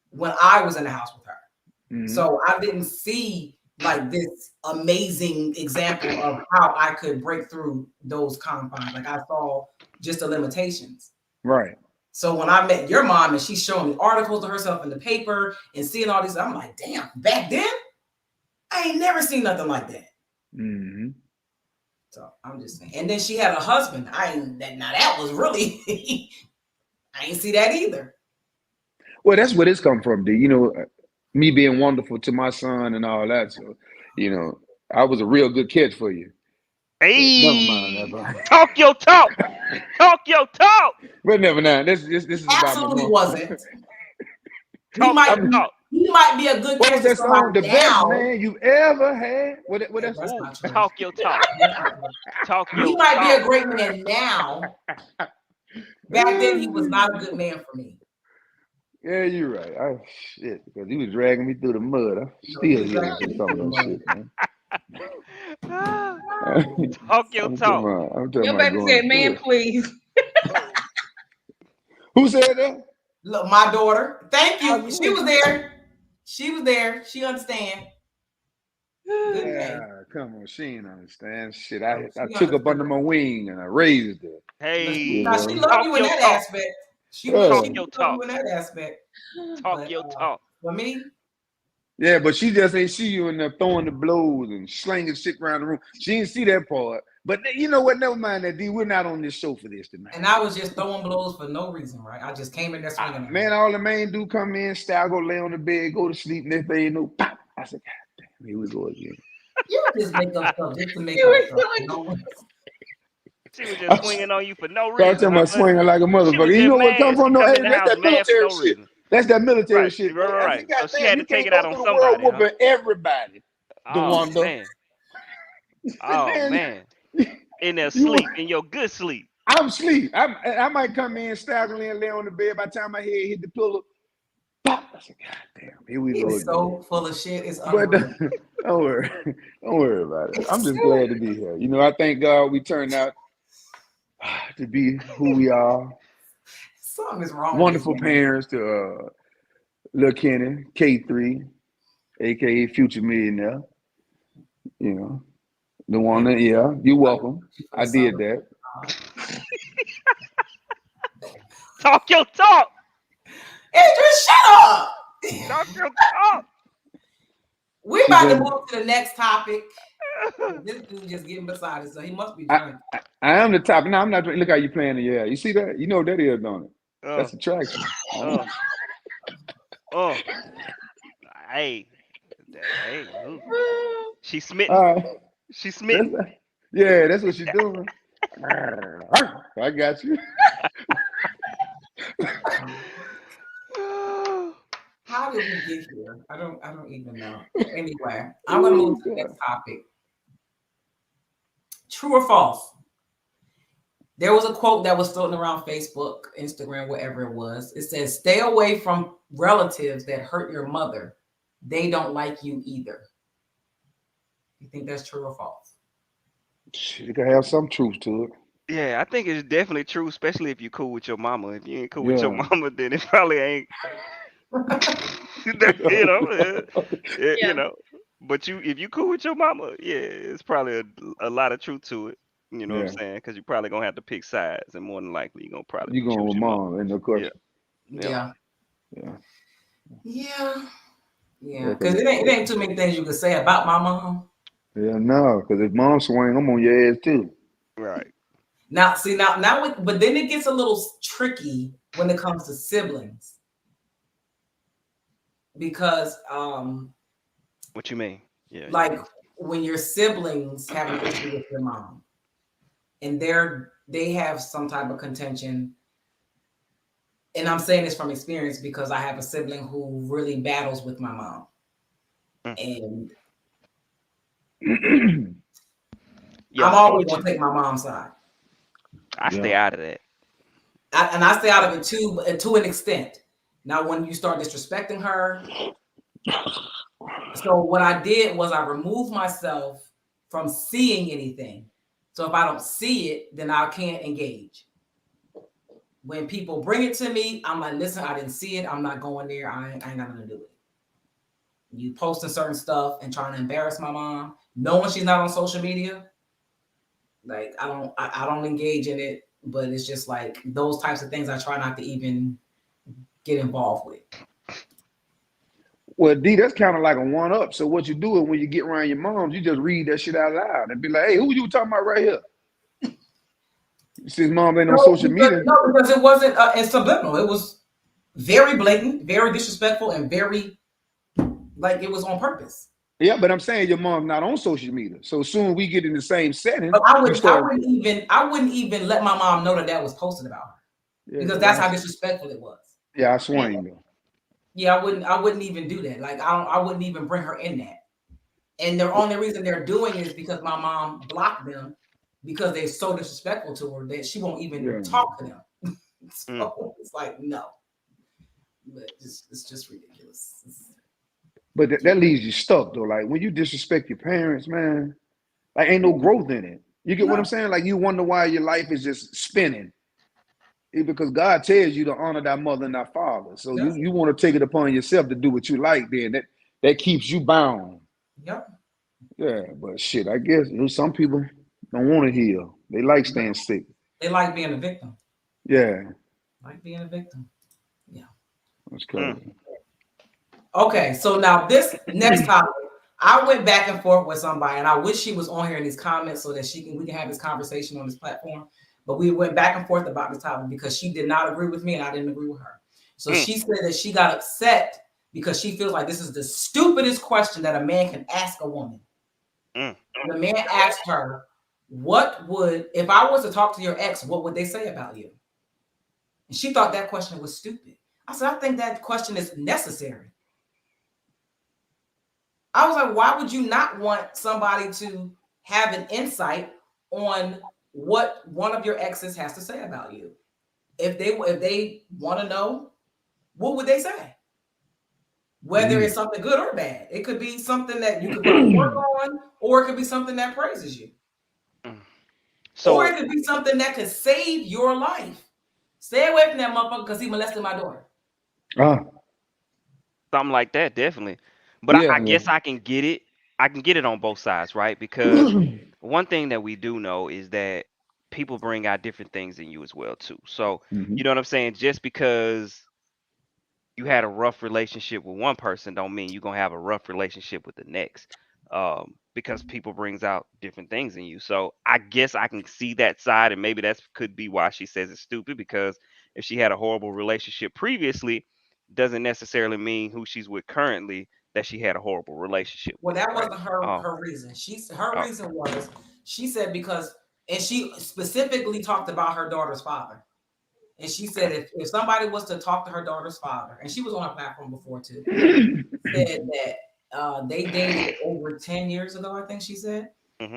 when I was in the house with her. So I didn't see like this amazing example of how I could break through those confines. Like I saw just the limitations. Right. So when I met your mom and she's showing me articles of herself in the paper and seeing all these, I'm like, damn, back then, I ain't never seen nothing like that. Mm-hmm. So I'm just saying. And then she had a husband. That was really, I ain't see that either. Well, that's where this come from, D. You know, me being wonderful to my son and all that. So, you know, I was a real good catch for you. Hey, never mind that, bro. Talk your talk. Talk your talk. But never mind. This is about my Absolutely mom. wasn't. Talk. He might be a good What catch was for that song? somebody The best now. man you ever had. What that That's song? not true. Talk your talk. Talk your He might talk. be a great man now. Back then, he was not a good man for me. Yeah, you're right. Oh shit, because he was dragging me through the mud. I'm still here for some of that shit, man. Talk your talk. I'm talking Your about baby going said, through "Man, it. please." Who said that? Look, my daughter. Thank you. She was there. She was there. She understand. Good Yeah, day. come on, she ain't understand shit. I She took up under understood. my wing and I raised her. Hey, You Now, she know? loved talk you in your that talk. aspect. She Yeah. loved Talk your you talk. in that aspect. Talk But your talk. for me, Yeah, but she just ain't see you in there throwing the blows and slinging shit around the room. She didn't see that part. But you know what? Never mind that, D. We're not on this show for this tonight. and I was just throwing blows for no reason, right? I just came in there swinging. Man, all the man do come in, style, go lay on the bed, go to sleep, next thing you know, pop. I said, God damn, here we go again. You just make up stuff just to make up stuff. She was just swinging on you for no So I'm reason. talking about swinging like a She was motherfucker. You just know what come mad. from? She No, come hey, in the that's house that mad for military no shit. reason. That's that military Right, shit, right, man. I right. said, God So she damn, had you to take can't it go out on through the world somebody, huh? whooping everybody. The Oh wonder. man. Oh man. In there You sleep, in your good sleep. I'm asleep. I might come in, stagger in, lay on the bed. By the time my head hit the pillow, pop. I said, God damn, here we He go is again. so full of shit. It's But unreal. don't worry about it. I'm just glad to be here. You know, I thank God we turned out to be who we are. Something is wrong Wonderful with this man. parents to Lil Kenny, K3, aka Future Millionaire. You know, the one that, yeah, you're welcome. I did that. Talk your talk. Adrian, shut up. Talk your talk. We're about to move to the next topic. This dude just getting beside us, so he must be drunk. I am the top. No, I'm not. Look how you playing the yeah. You see that? You know what that is, don't it? That's attraction. Hey. Ooh. She smitten. She smitten. Yeah, that's what she's doing. I got you. How did we get here? I don't even know. Anyway, I'm gonna move to the next topic. True or false? There was a quote that was floating around Facebook, Instagram, wherever it was. It says, "Stay away from relatives that hurt your mother. They don't like you either." You think that's true or false? You can have some truth to it. Yeah, I think it's definitely true, especially if you're cool with your mama. If you ain't cool with your mama, then it probably ain't. You know, you know. But if you cool with your mama, yeah, it's probably a lot of truth to it. You know what I'm saying? Because you're probably gonna have to pick sides, and more than likely you're gonna probably You going with choose your mama. mom, ain't no question. Yeah. Yeah. Because it ain't too many things you can say about my mom. Yeah, no, because if mom swing, I'm on your ass too. Right. Now, see, but then it gets a little tricky when it comes to siblings. Because what you mean? Yeah. Like when your siblings have an issue with your mom and they have some type of contention. And I'm saying this from experience because I have a sibling who really battles with my mom. And I'm always gonna take my mom's side. I stay out of that. And I stay out of it too, but to an extent. Now, when you start disrespecting her, so what I did was I removed myself from seeing anything. So if I don't see it, then I can't engage. When people bring it to me, I'm like, listen, I didn't see it. I'm not going there. I ain't gonna do it. you posting certain stuff and trying to embarrass my mom, knowing she's not on social media. Like I don't engage in it, but it's just like those types of things I try not to even get involved with. Well, D, that's kind of like a one-up. So what you do is when you get around your moms, you just read that shit out loud and be like, hey, who you talking about right here? Since mom ain't on social media. No, because it wasn't subliminal. It was very blatant, very disrespectful, and very like it was on purpose. Yeah, but I'm saying your mom's not on social media. So soon we get in the same setting. But I wouldn't even let my mom know that was posted about her. Yeah, because that's how disrespectful it was. Yeah, I swing though. Yeah, I wouldn't even do that. Like I wouldn't even bring her in that. And the only reason they're doing it is because my mom blocked them because they're so disrespectful to her that she won't even talk to them. So it's like no. But it's just ridiculous. But that leaves you stuck though. Like when you disrespect your parents, man, like ain't no growth in it. You get what I'm saying? Like you wonder why your life is just spinning. It's because God tells you to honor thy mother and thy father. So you want to take it upon yourself to do what you like, then that keeps you bound. Yep. Yeah, but shit, I guess some people don't want to heal. They like staying sick. They like being a victim. Yeah. Like being a victim. Yeah. That's crazy. Okay, so now this next topic, I went back and forth with somebody, and I wish she was on here in these comments so that we can have this conversation on this platform. But we went back and forth about this topic because she did not agree with me and I didn't agree with her. So she said that she got upset because she feels like this is the stupidest question that a man can ask a woman. The man asked her, if I was to talk to your ex, what would they say about you? And she thought that question was stupid. I said, I think that question is necessary. I was like, why would you not want somebody to have an insight on what one of your exes has to say about you? If they want to know, what would they say? Whether it's something good or bad. It could be something that you could work on, or it could be something that praises you. Or it could be something that could save your life. Stay away from that motherfucker because he molested my daughter. Something like that, definitely. But I guess I can get it. I can get it on both sides, right? Because one thing that we do know is that people bring out different things in you as well, too. So, you know what I'm saying? Just because you had a rough relationship with one person don't mean you're going to have a rough relationship with the next. Because people brings out different things in you. So I guess I can see that side, and maybe that could be why she says it's stupid, because if she had a horrible relationship previously, doesn't necessarily mean who she's with currently that she had a horrible relationship. Well, that wasn't her reason. Her reason was, she said and she specifically talked about her daughter's father. And she said if somebody was to talk to her daughter's father, and she was on a platform before too, said that they dated over 10 years ago, I think she said.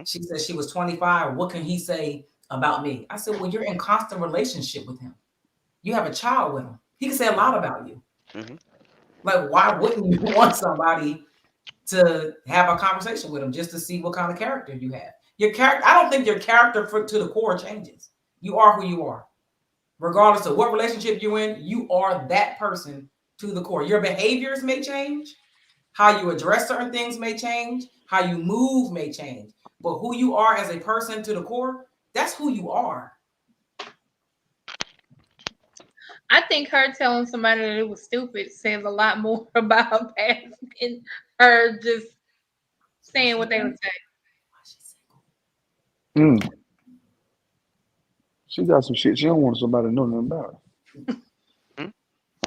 She said she was 25. What can he say about me? I said, well, you're in constant relationship with him. You have a child with him. He can say a lot about you. Like, why wouldn't you want somebody to have a conversation with him just to see what kind of character you have? Your character, I don't think your character to the core changes. You are who you are. Regardless of what relationship you're in, you are that person to the core. Your behaviors may change. How you address certain things may change. How you move may change. But who you are as a person to the core, that's who you are. I think her telling somebody that it was stupid says a lot more about her past than her just saying what they would say. She got some shit she don't want somebody to know nothing about.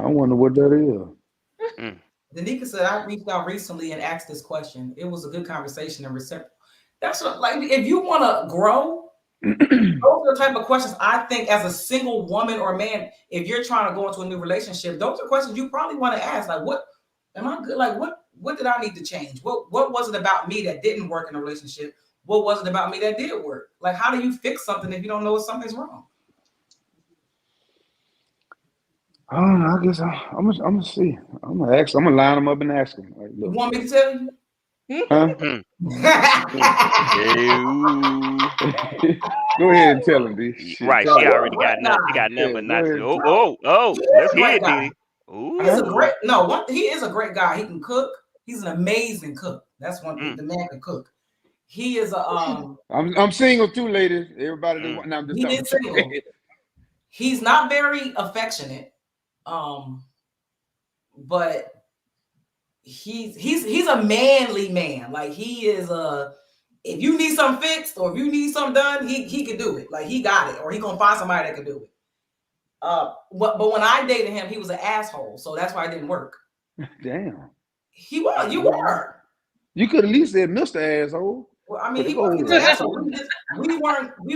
I wonder what that is. Danica said, I reached out recently and asked this question. It was a good conversation and receptive. That's what, like, if you want to grow, those are the type of questions I think as a single woman or man, if you're trying to go into a new relationship, those are questions you probably want to ask. Like, what am I good? Like, what did I need to change? What was it about me that didn't work in a relationship? What was it about me that did work? Like, how do you fix something if you don't know if something's wrong? I don't know. I guess I'm gonna see. I'm gonna ask. I'm gonna line them up and ask them. Like, you want me to tell you? Huh? Go ahead and tell him, D. Right, she already got nothing. She got nothing but nothing. Oh, let's hear it, D. He is a great guy. He can cook. He's an amazing cook. That's one thing. The man can cook. He is a I'm single too, ladies. Everybody that want. No, I'm just he talking is single. He's not very affectionate, but he's a manly man. Like he is a. If you need something fixed or if you need something done, he can do it. Like he got it, or he gonna find somebody that can do it. But when I dated him, he was an asshole, so that's why it didn't work. Damn. He was. You were. You could at least said Mr. Asshole. Well, I mean, he wasn't an asshole. We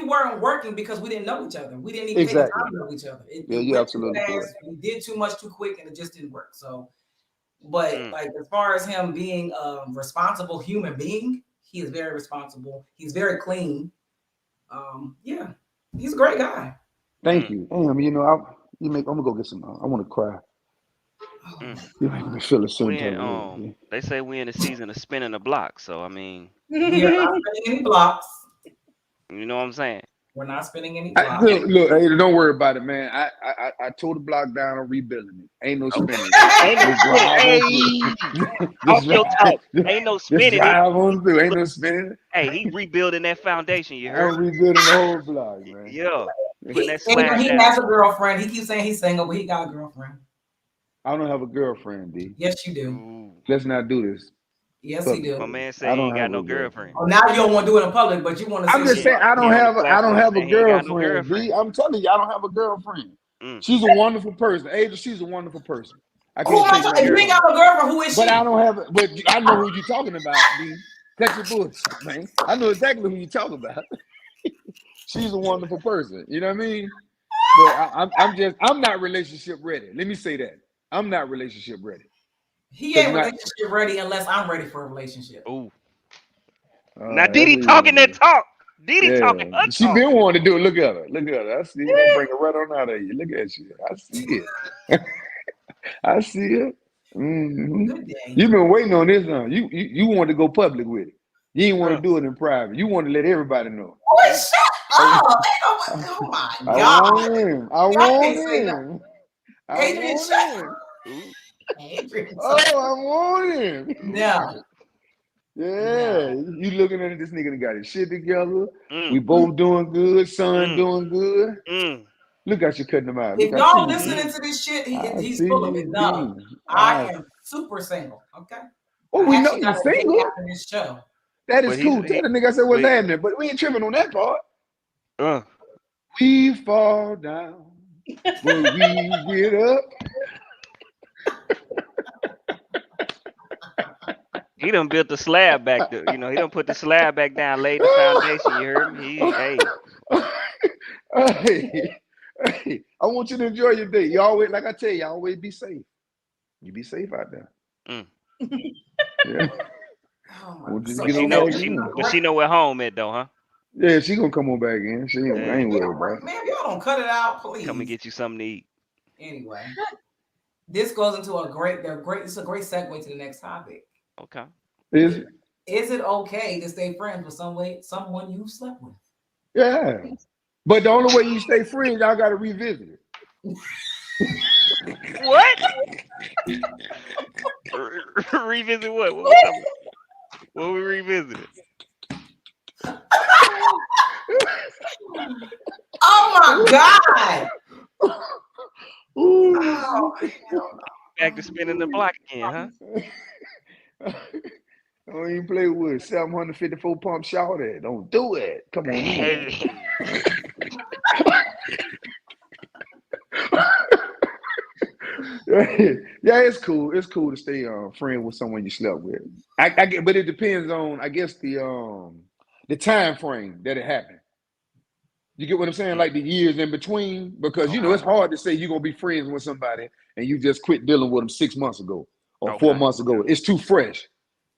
weren't working because we didn't know each other. We didn't even take the time to know each other. You're absolutely correct. We did too much too quick, and it just didn't work. So, but like as far as him being a responsible human being, he is very responsible. He's very clean. Yeah, he's a great guy. Thank you. Damn, you know, I'm gonna go get some. I want to cry. You make me feel a certain type of way. They say we're in the season of spinning the block, so I mean, we are not spinning any blocks. You know what I'm saying? We're not spinning any blocks. Look, hey, don't worry about it, man. I tore the block down and rebuilding it. Ain't no spinning. Off your talk. Ain't no spinning. Drive on through. Ain't no spinning. Hey, he rebuilding that foundation. You heard? I'm rebuilding the whole block, man. Yeah. He has a girlfriend. He keeps saying he's single, but he got a girlfriend. I don't have a girlfriend, D. Yes, you do. Let's not do this. Yes, he do. My man said he ain't got no girlfriend. Oh, now you don't want to do it in public, but you want to. I'm just saying I don't have a girlfriend. D. I'm telling you, I don't have a girlfriend. She's a wonderful person. Adrian, she's a wonderful person. If you ain't got a girlfriend, who is she? But I don't have. But I know who you're talking about, D. Cut your bullshit, man. I know exactly who you're talking about. She's a wonderful person. You know what I mean? But I'm not relationship ready. Let me say that. I'm not relationship ready. He ain't relationship ready unless I'm ready for a relationship. Ooh. Now Didi talking that talk. Didi talking. She been wanting to do it. Look at her. Look at her. I see it. I bring it right on out of you. Look at you. I see it. I see it. Mm-hmm. You've been waiting on this, huh? You want to go public with it. You didn't want to do it in private. You want to let everybody know. Boy, shut up. Oh my God. I want him. Adrian, shut up. Adrian, I want him. No. Yeah. You looking at it, this nigga got his shit together. We both doing good. Son doing good. Look at you cutting him out. If y'all listening to this shit, he's full of it. No. I am super single. Okay. Oh, we know you're single. This show. That is cool. Tell the nigga I said what's happening, but we ain't tripping on that part. We fall down, but we get up. He done built the slab back there. You know, he done put the slab back down, laid the foundation. You heard me? Hey, I want you to enjoy your day. You always, like I tell you, always be safe. You be safe out there. Yeah. But she know where home at though, huh? Yeah, she gonna come on back in. She ain't worried about it. Man, y'all don't cut it out, please. Come and get you something to eat. Anyway, this goes into a great segue to the next topic. Okay. Is it okay to stay friends with someone you slept with? Yeah. But the only way you stay friends, y'all gotta revisit it. What? Revisit what? What we revisited? Oh my God! Ooh. Back to spinning the block again, huh? Don't even play with 754 pump shot at. Don't do it. Come on. Yeah, it's cool. It's cool to stay friend with someone you slept with. I get, but it depends on, I guess, the time frame that it happened. You get what I'm saying? Like the years in between, because you know it's hard to say you're gonna be friends with somebody and you just quit dealing with them 6 months ago or 4 months ago. It's too fresh.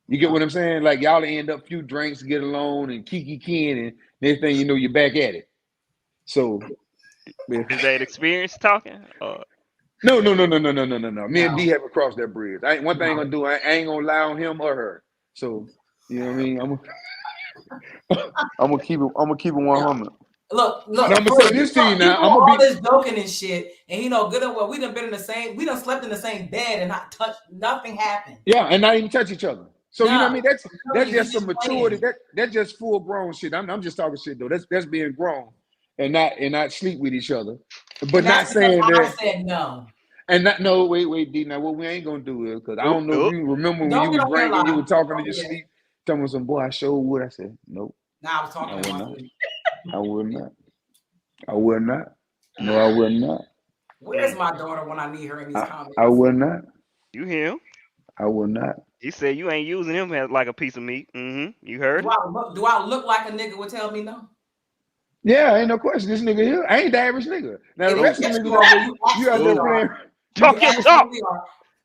You get what I'm saying? Like y'all end up a few drinks, get along, and kiki kin, and next thing you know, you're back at it. So, is that experience talking? No. Me and D haven't crossed that bridge. One thing I'm gonna do, I ain't gonna lie on him or her. So, you know what I mean? I'm gonna keep it 100. Look. And I'm gonna say this to you now. I'm all gonna be this joking and shit, and you know good and well we done slept in the same bed and not touched. Nothing happened. yeah, and not even touch each other. So you know what I mean? That's you, just some maturity. That's just full grown shit. I'm just talking shit though. That's being grown and not sleep with each other. But not saying that. I said no. And not no wait, D. Now what we ain't gonna do is because I don't know if you remember when you was drinking, you were talking to your sleep, telling me some boy I showed would. I said nope. Now I was talking to my sleep. I will not. I will not. No, I will not. Where's my daughter when I need her in these comments? I will not. You hear him? I will not. He said you ain't using him as like a piece of meat. You heard? Do I look like a nigga would tell me no? Yeah, ain't no question. This nigga here, I ain't the average nigga. Now the rest of the niggas out there, you out there playing. Talk your talk.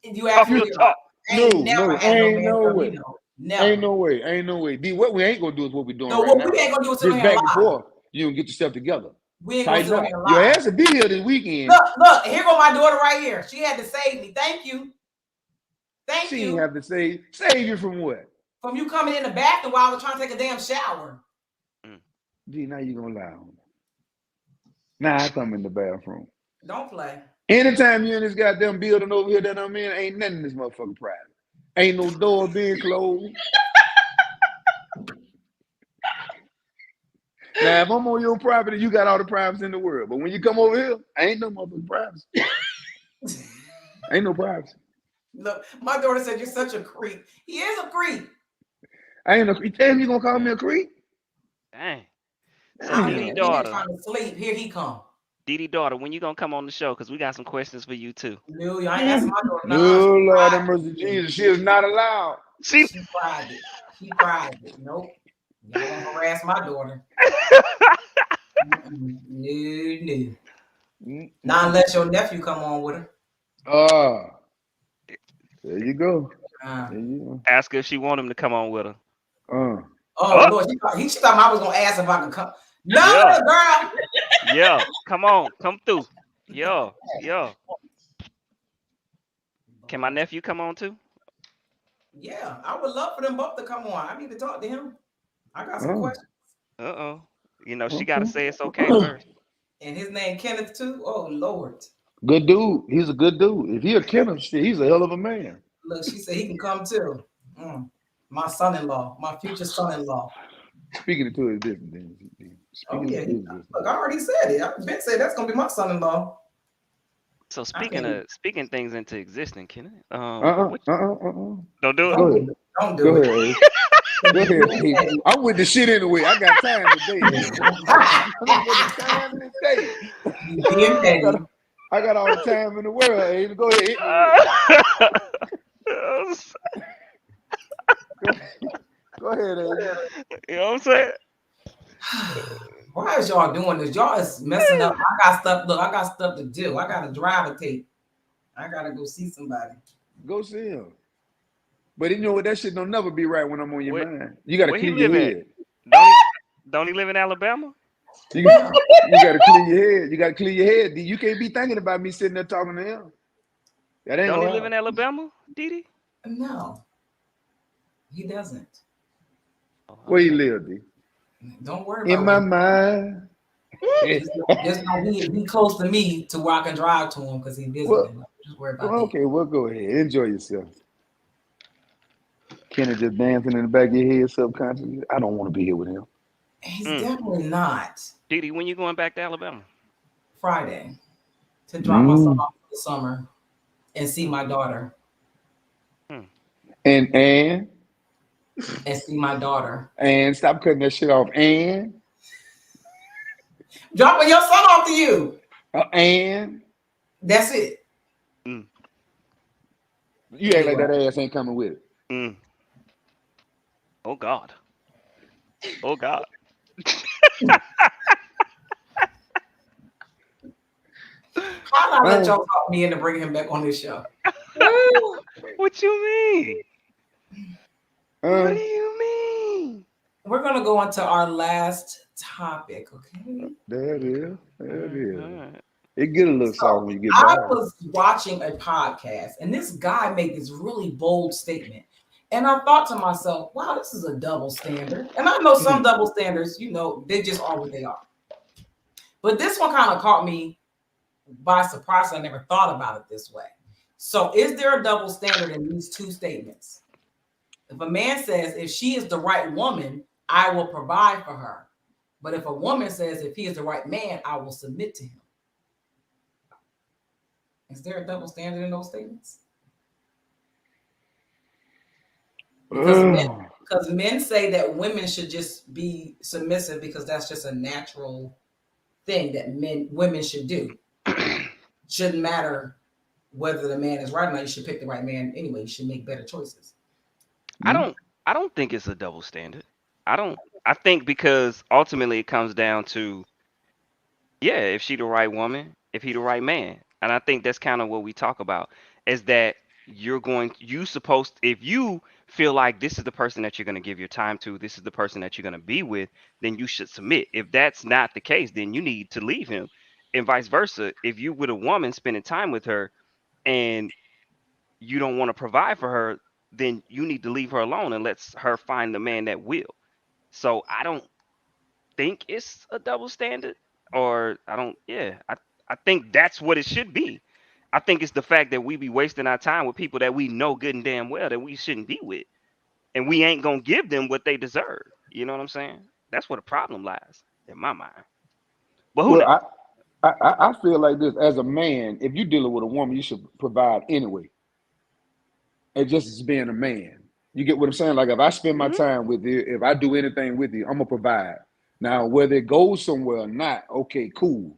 You actually are. No, ain't no way. Ain't no way. D, what we ain't gonna do is what we doing right now. We ain't gonna do is just back and forth. You don't get yourself together. We ain't gonna do it. Your ass will be here this weekend. Look, here go my daughter right here. She had to save me. Thank you. Thank you. She didn't have to save you from what? From you coming in the bathroom while I was trying to take a damn shower. D, now you gonna lie on me. Now I come in the bathroom. Don't play. Anytime you in this goddamn building over here that I'm in, ain't nothing in this motherfucking private. Ain't no door being closed. Now, if I'm on your property, you got all the privacy in the world. But when you come over here, ain't no motherfucking privacy. Ain't no privacy. Look, my daughter said you're such a creep. He is a creep. I ain't no creep. Tell him you gonna call me a creep? Dang. Didi daughter. Trying to sleep. Here he come. Didi daughter, when you gonna come on the show? Because we got some questions for you too. No, I ain't asking my daughter. No, Lord have mercy, Jesus. She is not allowed. She private. She private. Nope. Y'all gonna harass my daughter. No. Not unless your nephew come on with her. There you go. Ask her if she want him to come on with her. Lord, she thought I was gonna ask if I could come. No, girl. Yeah, come on, come through. Yeah. Can my nephew come on too? Yeah, I would love for them both to come on. I need to talk to him. I got some questions. You know, she gotta say it's okay first. And his name Kenneth too. Oh Lord. Good dude. He's a good dude. If he a Kenneth, shit, he's a hell of a man. Look, she said he can come too. My son-in-law, my future son-in-law. Speaking it to his business. Look, I already said it. I've been saying that's gonna be my son-in-law. So speaking things into existence, Kenneth. Don't do it. Go ahead. Don't do it. Go ahead. I'm with the shit anyway. I got time today. I got all the time in the world. Abe. Go ahead. Go ahead, Abe. You know what I'm saying? Why is y'all doing this? Y'all is messing up. I got stuff to do. I got to drive a tape. I gotta go see somebody. Go see him. But you know what? That shit don't never be right when I'm on your mind. You gotta clear your head. Don't he live in Alabama? You gotta clear your head. You gotta clear your head. You can't be thinking about me sitting there talking to him. That ain't. Don't he live in Alabama, Didi? No, he doesn't. Where he live, D? Don't worry about in my mind. Just know he close to me to where I can drive to him because he visiting. Well, just worry about okay, well, go ahead. Enjoy yourself. Kenny just dancing in the back of your head subconsciously. I don't want to be here with him. He's definitely not. Didi, when you going back to Alabama? Friday. To drop my son off for the summer and see my daughter. And see my daughter. And stop cutting that shit off. And dropping your son off to you. And that's it. You act like that ass ain't coming with it. Oh God. Oh God. How did I let y'all talk me into bringing him back on this show? What you mean? What do you mean? We're gonna go on to our last topic, okay? There it is. Right. It get a little soft when you get back. I was watching a podcast, and this guy made this really bold statement. And I thought to myself, wow, this is a double standard. And I know some double standards, they just are what they are. But this one kind of caught me by surprise. I never thought about it this way. So is there a double standard in these two statements? If a man says, if she is the right woman, I will provide for her. But if a woman says, if he is the right man, I will submit to him. Is there a double standard in those statements? Because men say that women should just be submissive because that's just a natural thing that women should do. Shouldn't matter whether the man is right or not. You should pick the right man anyway. You should make better choices. I don't think it's a double standard. I think because ultimately it comes down to, yeah, if she the right woman, if he the right man. And I think that's kind of what we talk about, is that if you feel like this is the person that you're going to give your time to, this is the person that you're going to be with, then you should submit. If that's not the case, then you need to leave him. And vice versa. If you with a woman spending time with her and you don't want to provide for her, then you need to leave her alone and let her find the man that will. So I don't think it's a double standard, or I think that's what it should be. I think it's the fact that we be wasting our time with people that we know good and damn well that we shouldn't be with, and we ain't gonna give them what they deserve. You know what I'm saying? That's where the problem lies in my mind. But who knows? I feel like this, as a man, if you're dealing with a woman, you should provide anyway. And just as being a man, you get what I'm saying? Like if I spend my time with you, if I do anything with you, I'm gonna provide. Now, whether it goes somewhere or not, okay, cool.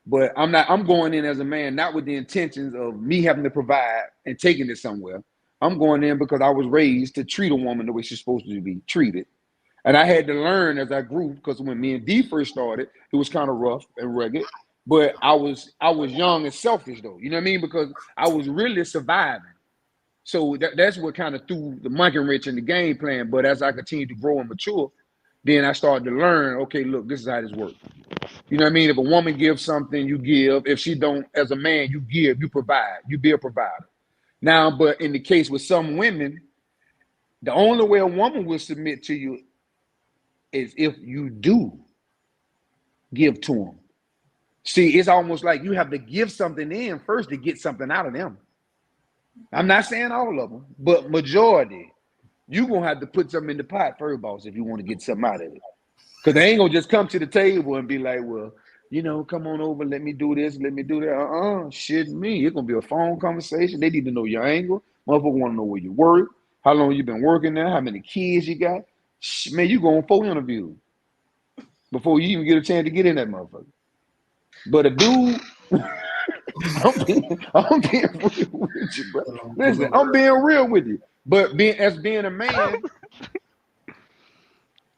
But I'm going in as a man, not with the intentions of me having to provide and taking it somewhere. I'm going in because I was raised to treat a woman the way she's supposed to be treated. And I had to learn as I grew, because when me and D first started, it was kind of rough and rugged. But I was young and selfish though. You know what I mean? Because I was really surviving. So that's what kind of threw the monkey wrench in the game plan. But as I continued to grow and mature, then I started to learn, okay, look, this is how this works. You know what I mean? If a woman gives something, you give. If she don't, as a man, you give, you provide. You be a provider. Now, but in the case with some women, the only way a woman will submit to you is if you do give to them. See, it's almost like you have to give something in first to get something out of them. I'm not saying all of them, but majority, you're going to have to put something in the pot first, boss, if you want to get something out of it. Because they ain't going to just come to the table and be like, well, you know, come on over, let me do this, let me do that. Shit me. It's going to be a phone conversation. They need to know your angle. Motherfucker want to know where you work, how long you been working there, how many kids you got. Man, you go on 4 interviews before you even get a chance to get in that motherfucker. But a dude, I'm being real with you, bro. Listen, I'm being real with you. But being a man,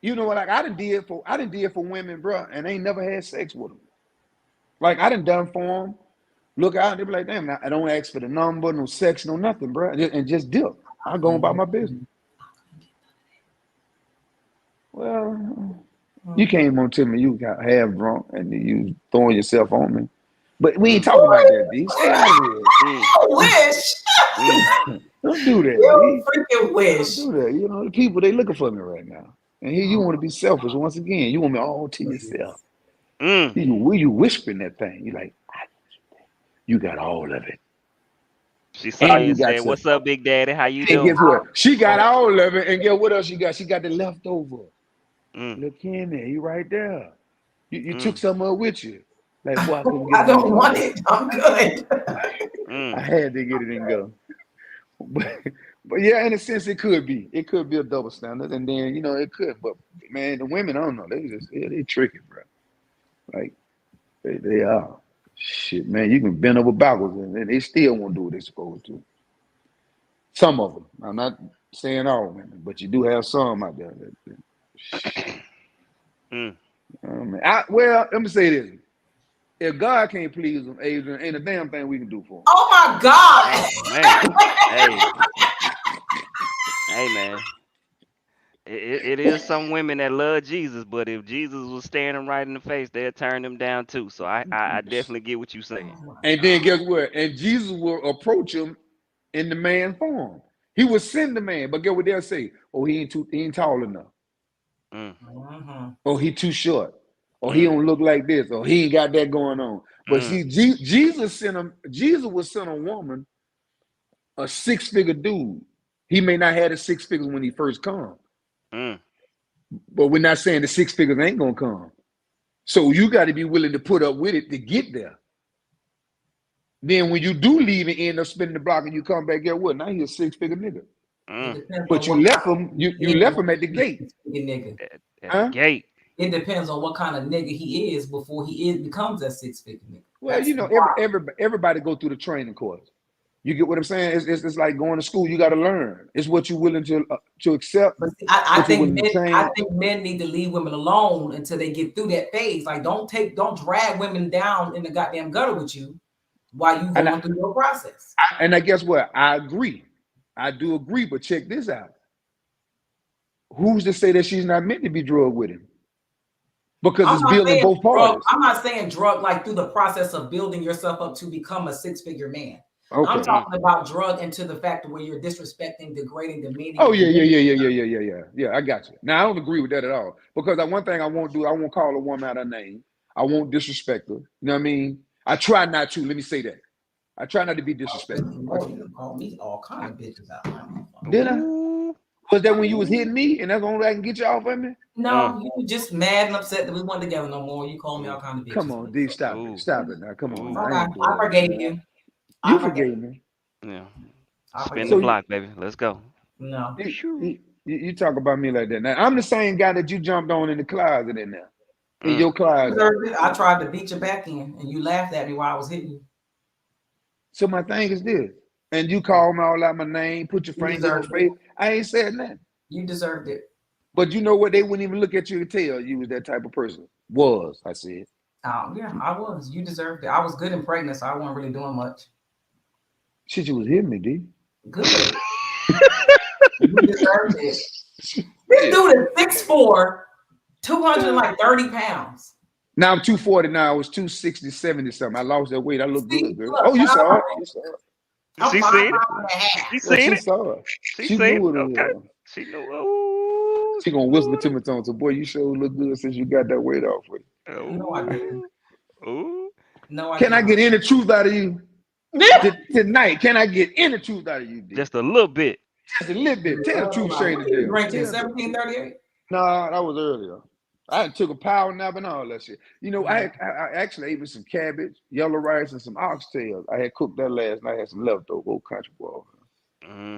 you know what? Like I done did for women, bro, and ain't never had sex with them. Like I done for them. Look out, and they be like, damn, I don't ask for the number, no sex, no nothing, bro, and just dip. I go about my business. Well, you came on to me, you got half drunk, and you throwing yourself on me. But we ain't talking about that, D. Stay out of here. I wish. Don't do that, You D. freaking wish. Don't do that. You know, the people, they looking for me right now. And here you want to be selfish once again. You want me all to yourself. You whispering that thing. You like, you got all of it. She saw you and said, what's up, Big Daddy? How you doing? Guess what? She got all of it. And guess what else she got? She got the leftover. Look in there. You right there. You took some of it with you. Like, boy, I don't want it. I'm good. I had to get it and go. But yeah, in a sense, it could be. It could be a double standard. And then, you know, it could. But, man, the women, I don't know. They tricky, bro. Like, they are. Shit, man, you can bend over backwards and they still won't do what they're supposed to. Some of them. I'm not saying all women, but you do have some out there. Well, let me say this. If God can't please them, Adrian, ain't a damn thing we can do for them. Oh my God. Oh, man. Hey, man. It is some women that love Jesus, but if Jesus was staring them right in the face, they'd turn them down too. So I definitely get what you're saying. And then guess what? And Jesus will approach him in the man form. He will send the man, but get what they'll say? Oh, he ain't tall enough. Oh, he too short. or he don't look like this, or he ain't got that going on. But see, Jesus was sent a woman, a 6-figure dude. He may not have the 6 figures when he first come. But we're not saying the 6 figures ain't gonna come. So you got to be willing to put up with it to get there. Then when you do leave and end up spinning the block and you come back, get what? Now he's a 6-figure nigga. But you left him, you left him at the gate. Nigga. At the gate. It depends on what kind of nigga he is before he becomes a 6-figure nigga. Well, That's you know, everybody go through the training course. You get what I'm saying? It's like going to school. You got to learn. It's what you're willing to accept. But see, I think men need to leave women alone until they get through that phase. Like, don't drag women down in the goddamn gutter with you while you going through your process. And I guess what? I agree. I do agree. But check this out. Who's to say that she's not meant to be drugged with him? Because it's building both parties. I'm not saying drug like through the process of building yourself up to become a 6-figure man. Okay. I'm talking about drug into the fact where you're disrespecting, degrading, demeaning. Oh yeah. I got you. Now I don't agree with that at all. Because one thing I won't do, I won't call a woman out her name. I won't disrespect her. You know what I mean? I try not to. Let me say that. I try not to be disrespectful. You call me all kind of bitches out. Did I? Was that when you was hitting me and that's the only way I can get you off of me? No, you were just mad and upset that we weren't together no more. You called me all kind of bitches. Come on, D, stop it. Stop it now. Come on. I forgave you. You forgave me. Yeah. Spin the block, baby. Let's go. No. You talk about me like that. Now, I'm the same guy that you jumped on in the closet in there. In your closet. I tried to beat your back in and you laughed at me while I was hitting you. So my thing is this. And you call me all out my name, put your finger on my face. I ain't said nothing. You deserved it. But you know what? They wouldn't even look at you and tell you was that type of person. I said. Yeah, I was. You deserved it. I was good and pregnant, so I wasn't really doing much. Shit, you was hitting me, D. Good. You deserved it. This dude is 6'4", 230 pounds. Now I'm 240 now. I was 260, 70 something. I lost that weight. I look good, girl. Oh, you saw it. You saw it. She seen it. She seen it. Saw it. She knew it. Okay. She knew. Oh, she gonna whisper to me, so boy, you sure look good since you got that weight off with you. No, I didn't. Oh. No, I Can I get any truth out of you? Tonight, can I get any truth out of you? D? Just a little bit. Just a little bit. Tell the truth, Shane. You drinking 1738? No, that was earlier. I took a power nap and all that shit. You know, I actually ate with some cabbage, yellow rice, and some oxtails. I had cooked that last night. I had some leftover old country boy.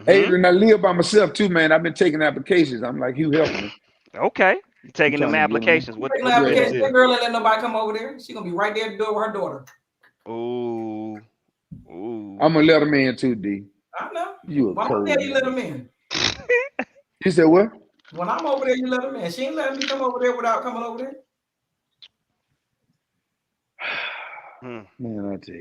Adrian, I live by myself too, man. I've been taking applications. I'm like, you help me. Okay. You taking them applications. What applications? That girl ain't let nobody come over there. She gonna be right there at the door with her daughter. Ooh. I'm gonna let him in too, D. I know. You a Why cold don't you let him in? You said what? When I'm over there, you let him in. She ain't letting me come over there without coming over there. Man, I tell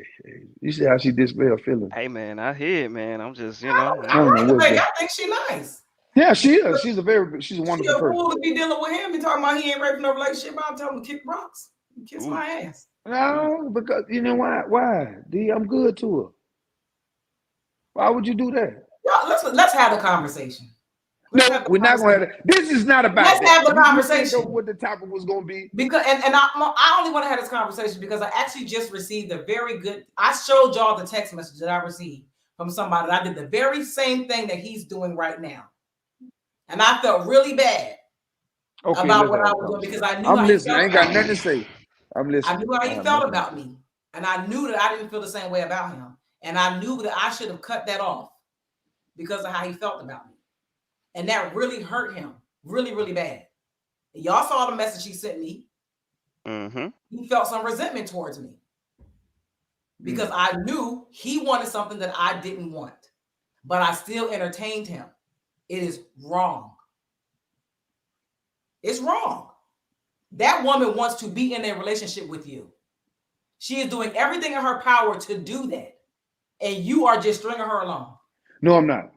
you see how she display her feelings. Hey, man, I hear it, man. I'm just, I think she nice. Yeah, she is. She's a wonderful person. She a fool to be dealing with him. He talking about he ain't raping no relationship. I'll tell him to kick rocks. Kiss my ass. No, because you know why? Why? D, I'm good to her. Why would you do that? Let's have a conversation. We're not going to have it. This is not about Let's have the conversation. What the topic was going to be. Because I only want to have this conversation because I actually just received a very good. I showed y'all the text message that I received from somebody. I did the very same thing that he's doing right now, and I felt really bad about what I was doing because I knew. I'm listening. I ain't got nothing to say. I'm listening. I knew how he felt about me, and I knew that I didn't feel the same way about him, and I knew that I should have cut that off because of how he felt about me. And that really hurt him, really, really bad. And y'all saw the message he sent me. He felt some resentment towards me because I knew he wanted something that I didn't want, but I still entertained him. It is wrong. It's wrong. That woman wants to be in a relationship with you. She is doing everything in her power to do that. And you are just stringing her along. No, I'm not.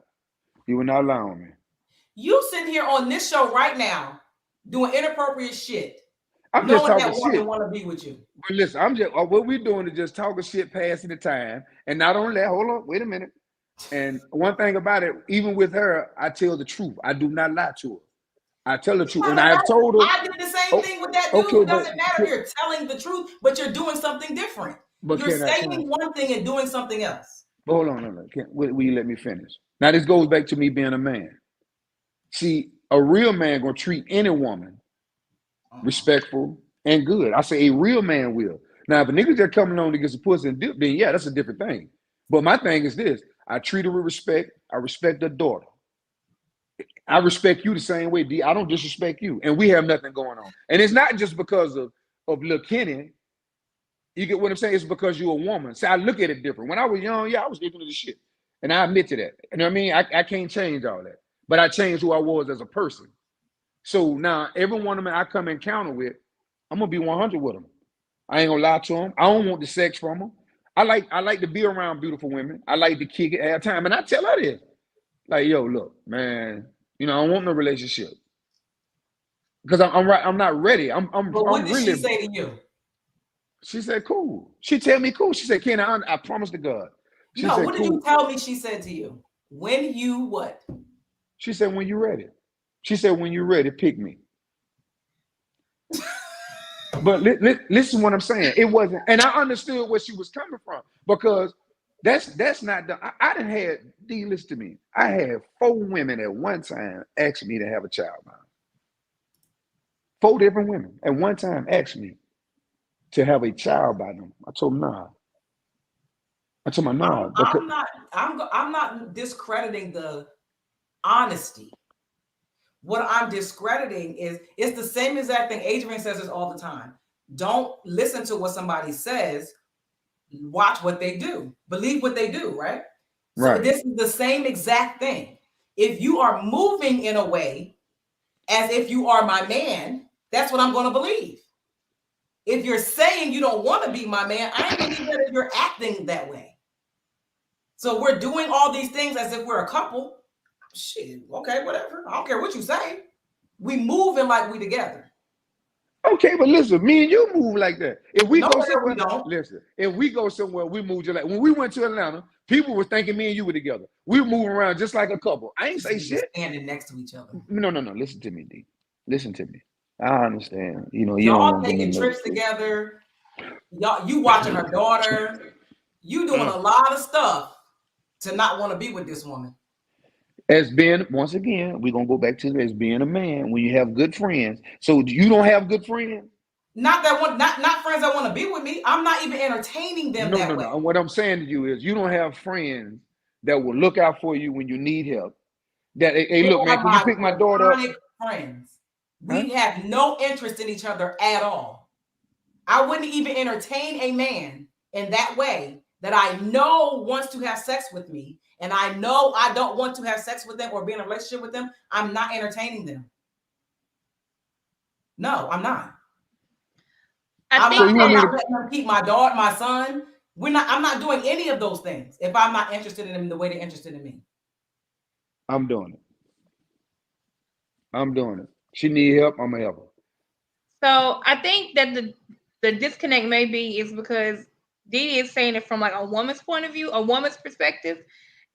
You were not allowing me. You sitting here on this show right now doing inappropriate shit. I'm just talking that woman shit. Want to be with you. But listen, I'm just what we're doing is just talking shit, passing the time, and not only that. Hold on, wait a minute. And one thing about it, even with her, I tell the truth. I do not lie to her. I tell the truth, and I've told her. I did the same thing with that dude. Okay, It doesn't matter if you're telling the truth, but you're doing something different. You're saying one thing and doing something else. Hold on. Will you let me finish? Now this goes back to me being a man. See, a real man gonna treat any woman respectful and good. I say a real man will. Now, if a nigga just coming on to get some pussy and dip, then yeah, that's a different thing. But my thing is this: I treat her with respect. I respect her daughter. I respect you the same way, D. I don't disrespect you, and we have nothing going on. And it's not just because of Lil Kenny. You get what I'm saying? It's because you're a woman. So I look at it different. When I was young, yeah, I was ignorant of shit, and I admit to that. You know what I mean? I can't change all that, but I changed who I was as a person. So now every one of them I come encounter with, I'm gonna be 100 with them. I ain't gonna lie to them. I don't want the sex from them. I like to be around beautiful women. I like to kick it at time, and I tell her this, like, yo, look, man, you know, I don't want no relationship because I'm not ready. But what did she say to you? She said, cool. She tell me cool. She said, Ken, I promise to God. She said, what did you tell me she said to you? When you what? She said, when you're ready. She said, when you're ready, pick me. But listen what I'm saying. It wasn't, and I understood where she was coming from because that's not the, I done had, D, listen to me. I had 4 women at one time ask me to have a child. Man. 4 different women at one time asked me to have a child by them. I told them, nah. I told them, nah. I'm not discrediting the honesty. What I'm discrediting is it's the same exact thing. Adrian says this all the time. Don't listen to what somebody says. Watch what they do. Believe what they do, right? So this is the same exact thing. If you are moving in a way as if you are my man, that's what I'm going to believe. If you're saying you don't want to be my man, I ain't believe that if you're acting that way. So we're doing all these things as if we're a couple. Shit, okay, whatever. I don't care what you say. We moving like we together. Okay, but listen, me and you move like that. If we go somewhere, we don't. Listen, if we go somewhere, we move just like when we went to Atlanta, people were thinking me and you were together. We were moving around just like a couple. I ain't say shit. Standing next to each other. No. Listen to me, D. Listen to me. I understand. You know, y'all taking trips together. Y'all, you watching her daughter. You doing a lot of stuff to not want to be with this woman. As being, once again, we're gonna go back to as being a man when you have good friends. So you don't have good friends? Not friends that want to be with me. I'm not even entertaining them that way. No. What I'm saying to you is you don't have friends that will look out for you when you need help. That hey, look, man, can you pick my daughter up? Friends. We have no interest in each other at all. I wouldn't even entertain a man in that way that I know wants to have sex with me, and I know I don't want to have sex with them or be in a relationship with them. I'm not entertaining them. No, I'm not. I'm not letting them keep my daughter, my son. I'm not doing any of those things if I'm not interested in them the way they're interested in me. I'm doing it. She need help, I'm gonna help her. So I think that the disconnect maybe is because Didi is saying it from like a woman's point of view, a woman's perspective,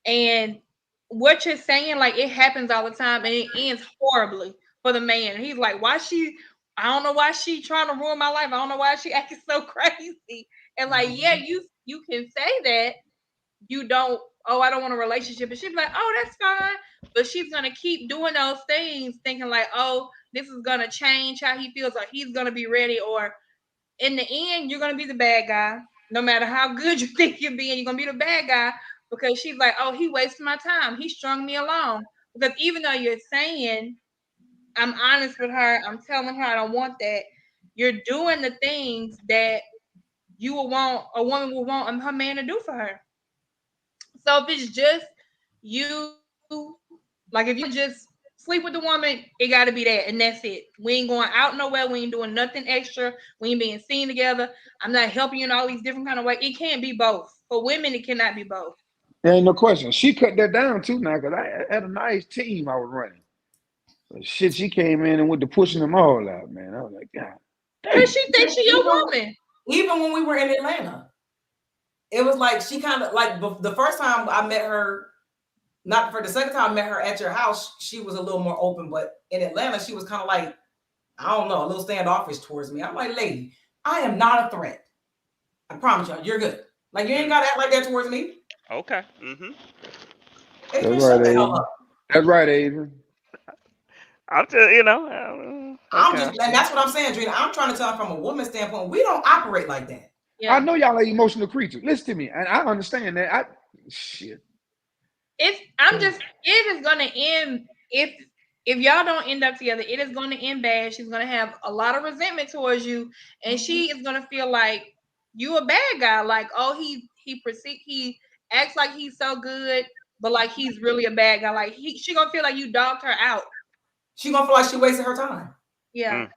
and what you're saying, like it happens all the time and it ends horribly for the man. He's like, I don't know why she trying to ruin my life. I don't know why she acting so crazy. And like, yeah, you can say that you don't, I don't want a relationship. And she's like, oh, that's fine. But she's going to keep doing those things thinking like, oh, this is going to change how he feels, or he's going to be ready, or in the end, you're going to be the bad guy. No matter how good you think you're being, you're going to be the bad guy because she's like, oh, he wasted my time. He strung me along. Because even though you're saying, I'm honest with her, I'm telling her I don't want that, you're doing the things that you will want, a woman will want her man to do for her. So if it's just you, like if you just sleep with the woman, it got to be that, and that's it. We ain't going out nowhere. We ain't doing nothing extra. We ain't being seen together. I'm not helping you in all these different kind of ways. It can't be both. For women, it cannot be both. There ain't no question. She cut that down too now because I had a nice team I was running. But shit, she came in and went to pushing them all out, man. I was like, God. But she thinks she your woman. Even when we were in Atlanta, it was like she kind of like the first time I met her not for the second time I met her at your house, she was a little more open, but in Atlanta, she was kind of like, I don't know, a little standoffish towards me. I'm like, lady, I am not a threat. I promise you, you're good. Like, you ain't got to act like that towards me. Okay. Mm-hmm. Adrian, That's right, shut the hell Adrian. up. That's right, Adrian. I'm just, I'm okay. just, and that's what I'm saying, Drena. I'm trying to tell her from a woman's standpoint, we don't operate like that. Yeah. I know y'all are emotional creatures. Listen to me, and I understand that. Shit. It is gonna end if y'all don't end up together. It is gonna end bad. She's gonna have a lot of resentment towards you, and she is gonna feel like you a bad guy. Like, oh, he acts like he's so good, but like he's really a bad guy. Like she gonna feel like you dogged her out. She gonna feel like she wasted her time. Yeah.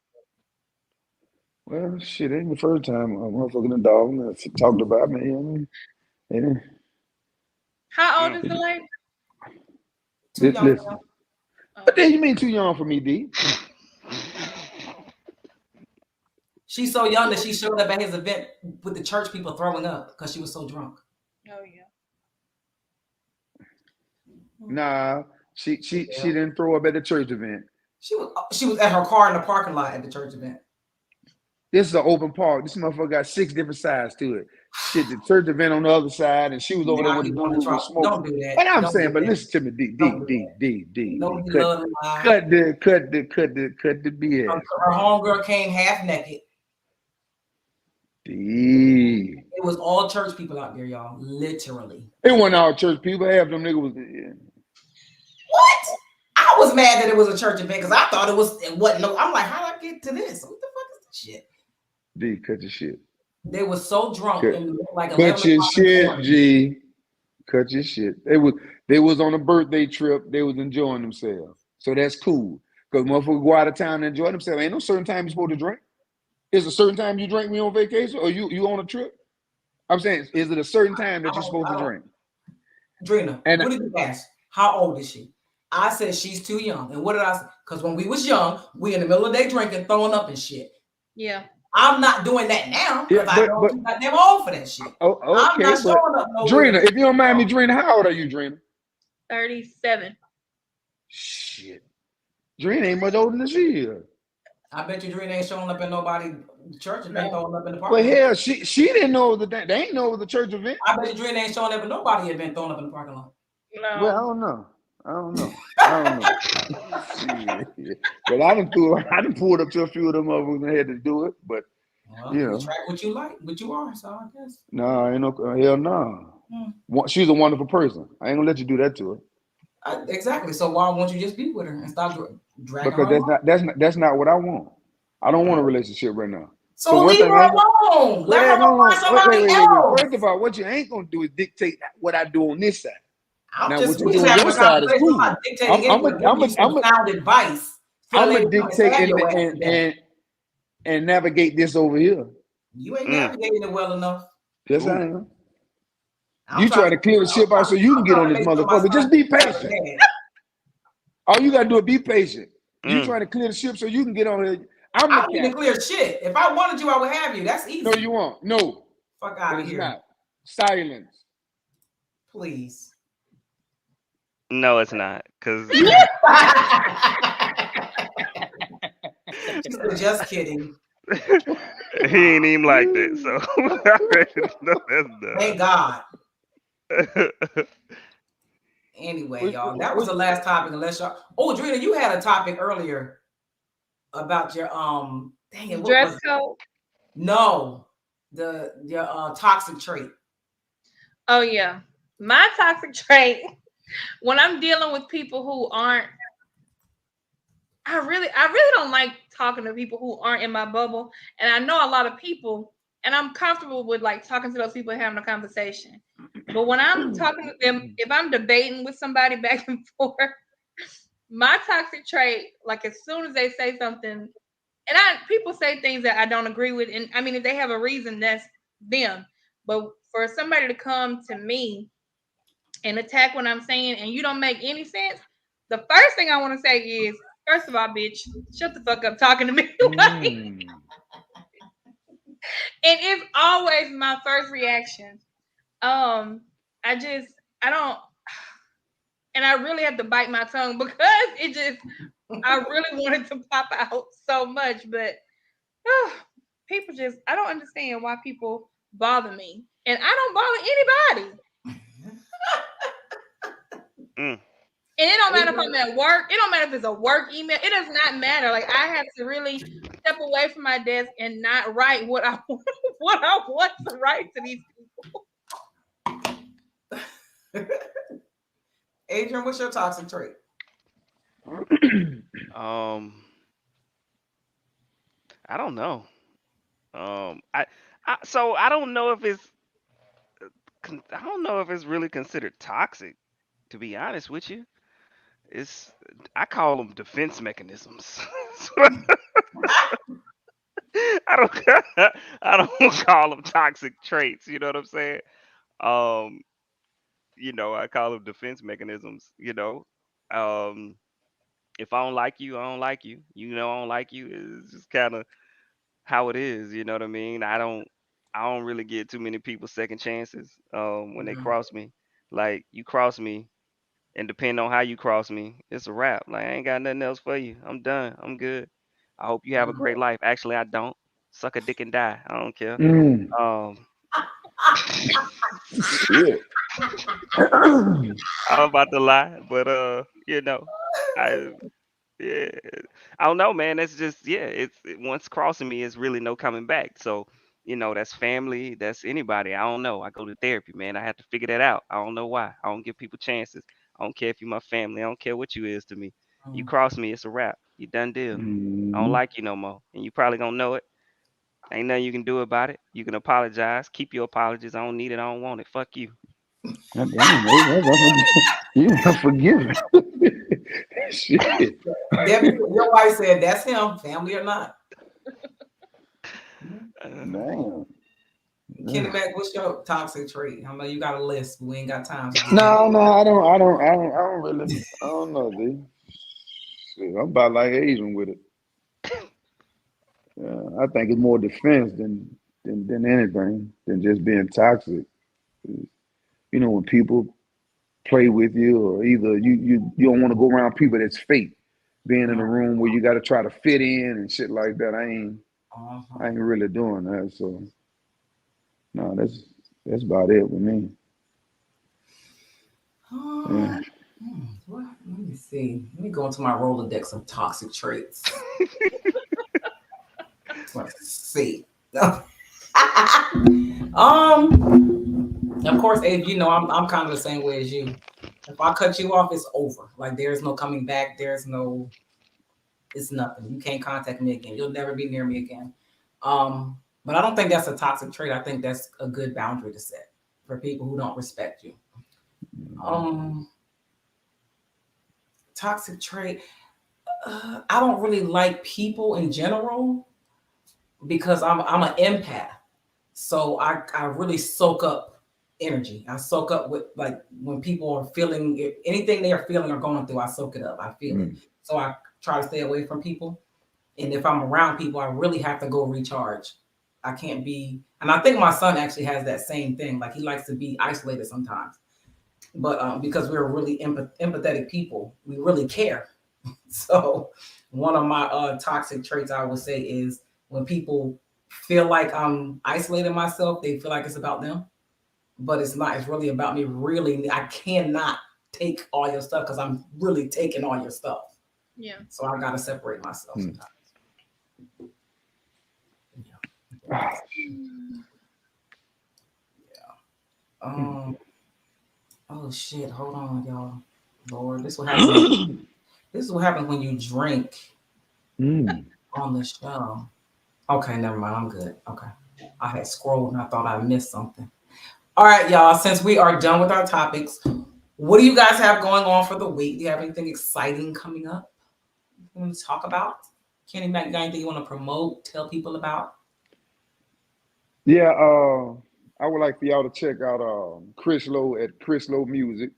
Well, shit, ain't the first time a motherfucking the dog talked about me. How old is the lady? Too young. Listen. What the hell you mean too young for me, D? She's so young that she showed up at his event with the church people throwing up because she was so drunk. Oh yeah. Nah, she didn't throw up at the church event. She was at her car in the parking lot at the church event. This is an open park. This motherfucker got 6 different sides to it. Shit, the church event on the other side, and she was over there with the dude who was smoking. Don't do that. But I'm Don't saying, do but that. listen to me, D. Cut the BS. Her homegirl came half naked. D. It was all church people out there, y'all. Literally. It wasn't all church people. Half them niggas was. Yeah. What? I was mad that it was a church event because I thought it wasn't. No, I'm like, how did I get to this? What the fuck is this shit? D, cut your shit. They were so drunk and like cut your shit, G. Cut your shit. They was on a birthday trip. They was enjoying themselves. So that's cool. Because motherfuckers go out of town and enjoy themselves. Ain't no certain time you're supposed to drink. Is a certain time you drink when you're on vacation or you on a trip? I'm saying, is it a certain time that you're supposed to drink? Drena, what did you ask? How old is she? I said she's too young. And what did I say? Because when we was young, we in the middle of the day drinking, throwing up and shit. Yeah. I'm not doing that now because I know you got them old for that shit. Oh, okay, I'm not showing up no Drena, if you don't mind me, Drena, how old are you, Drena? 37. Shit. Drena ain't much older than she is. I bet you Drena ain't showing up in nobody church event, throwing up in the park. Well, hell, she didn't know the they ain't know it was a church event. I bet you Drena ain't showing up in nobody event, throwing up in the parking lot. No. Well, I don't know. Shit. But I done pulled up to a few of them motherfuckers and had to do it. But you track what you like, what you are. So I guess. No, ain't no hell no. She's a wonderful person. I ain't gonna let you do that to her. Exactly. So why won't you just be with her and stop dragging her? Because that's not what I want. I don't want a relationship right now. So leave her alone. Let her find somebody else. First of all, what you ain't gonna do is dictate what I do on this side. Now, what you do on your side is cool. I'm sound advice. I'm gonna dictate and navigate this over here. You ain't navigating it well enough. Yes, I am. You try to clear the ship out so you can get on this motherfucker. Just be patient. All you gotta do is be patient. You trying to clear the ship so you can get on here. I don't even clear shit. If I wanted you, I would have you. That's easy. No, you won't. No. Fuck out of here. Not. Silence. Please. No, it's not. Cause just kidding. He ain't even like that. So no, that's done. Thank God. Anyway, y'all, that was the last topic. Unless y'all, Drena, you had a topic earlier about your dress code. No, your toxic trait. Oh yeah, my toxic trait. When I'm dealing with people who aren't, I really don't like talking to people who aren't in my bubble. And I know a lot of people, and I'm comfortable with like talking to those people and having a conversation. But when I'm talking to them, if I'm debating with somebody back and forth, my toxic trait, like as soon as they say something, and people say things that I don't agree with, and I mean if they have a reason, that's them. But for somebody to come to me and attack what I'm saying, and you don't make any sense, the first thing I want to say is, first of all, bitch, shut the fuck up talking to me. And it's always my first reaction. I don't, and I really have to bite my tongue because it just I really wanted to pop out so much, but people just I don't understand why people bother me, and I don't bother anybody. Mm. And it don't matter if I'm at work. It don't matter if it's a work email. It does not matter. Like I have to really step away from my desk and not write what I what I want to write to these people. Adrian, what's your toxic trait? I don't know. So I don't know if it's I don't know if it's really considered toxic. To be honest with you, it's I call them defense mechanisms. I don't I don't call them toxic traits. You know what I'm saying? Um, I call them defense mechanisms. Um, if I don't like you, I don't like you. I don't like you. It's just kind of how it is. You know what I mean? I don't really get too many people second chances. When they cross me, like you cross me, and depending on how you cross me, it's a wrap. Like I ain't got nothing else for you. I'm done. I'm good. I hope you have a great life. Actually, I don't. Suck a dick and die. I don't care. Um, Shit. I'm about to lie, but I yeah, I don't know, man. That's just once crossing me, it's really no coming back. So that's family, that's anybody. I don't know. I go to therapy, man. I have to figure that out. I don't know why. I don't give people chances. I don't care if you're my family. I don't care what you is to me. You cross me, it's a wrap. You done deal. I don't like you no more, and you probably gonna know it. Ain't nothing you can do about it. You can apologize. Keep your apologies. I don't need it. I don't want it. Fuck you. God damn, you not forgiving. Shit. Debbie, your wife said that's him, family or not. Damn. Kenny Mac, what's your toxic trait? I know you got a list. We ain't got time. No, I don't really. I don't know, dude. Shit, I'm about like Asian with it. I think it's more defense than anything than just being toxic. When people play with you, or either you don't want to go around people that's fake. Being in a room where you got to try to fit in and shit like that, I ain't really doing that. So no, that's about it with me. Yeah. Let me see. Let me go into my Rolodex of toxic traits. Let's see. Of course, Abe, I'm kind of the same way as you. If I cut you off, it's over. Like there's no coming back. It's nothing. You can't contact me again. You'll never be near me again. But I don't think that's a toxic trait. I think that's a good boundary to set for people who don't respect you. Toxic trait. I don't really like people in general because I'm an empath. So I really soak up energy. I soak up with like when people are feeling anything they are feeling or going through, I soak it up. I feel it. So I try to stay away from people. And if I'm around people, I really have to go recharge. I can't be, and I think my son actually has that same thing. Like he likes to be isolated sometimes. But because we're really empathetic people, we really care. So one of my toxic traits I would say is when people feel like I'm isolating myself, they feel like it's about them. But it's not. It's really about me. Really, I cannot take all your stuff because I'm really taking all your stuff. Yeah. So I gotta separate myself sometimes. Yeah. Oh shit! Hold on, y'all. Lord, this will happen. This is what happens when you drink on the show. Okay, never mind. I'm good. Okay, I had scrolled and I thought I missed something. All right, y'all. Since we are done with our topics, what do you guys have going on for the week? Do you have anything exciting coming up? You want to talk about? Kenny Mac, got anything you want to promote? Tell people about? Yeah, I would like for y'all to check out Chris Lowe at Chris Lowe Music.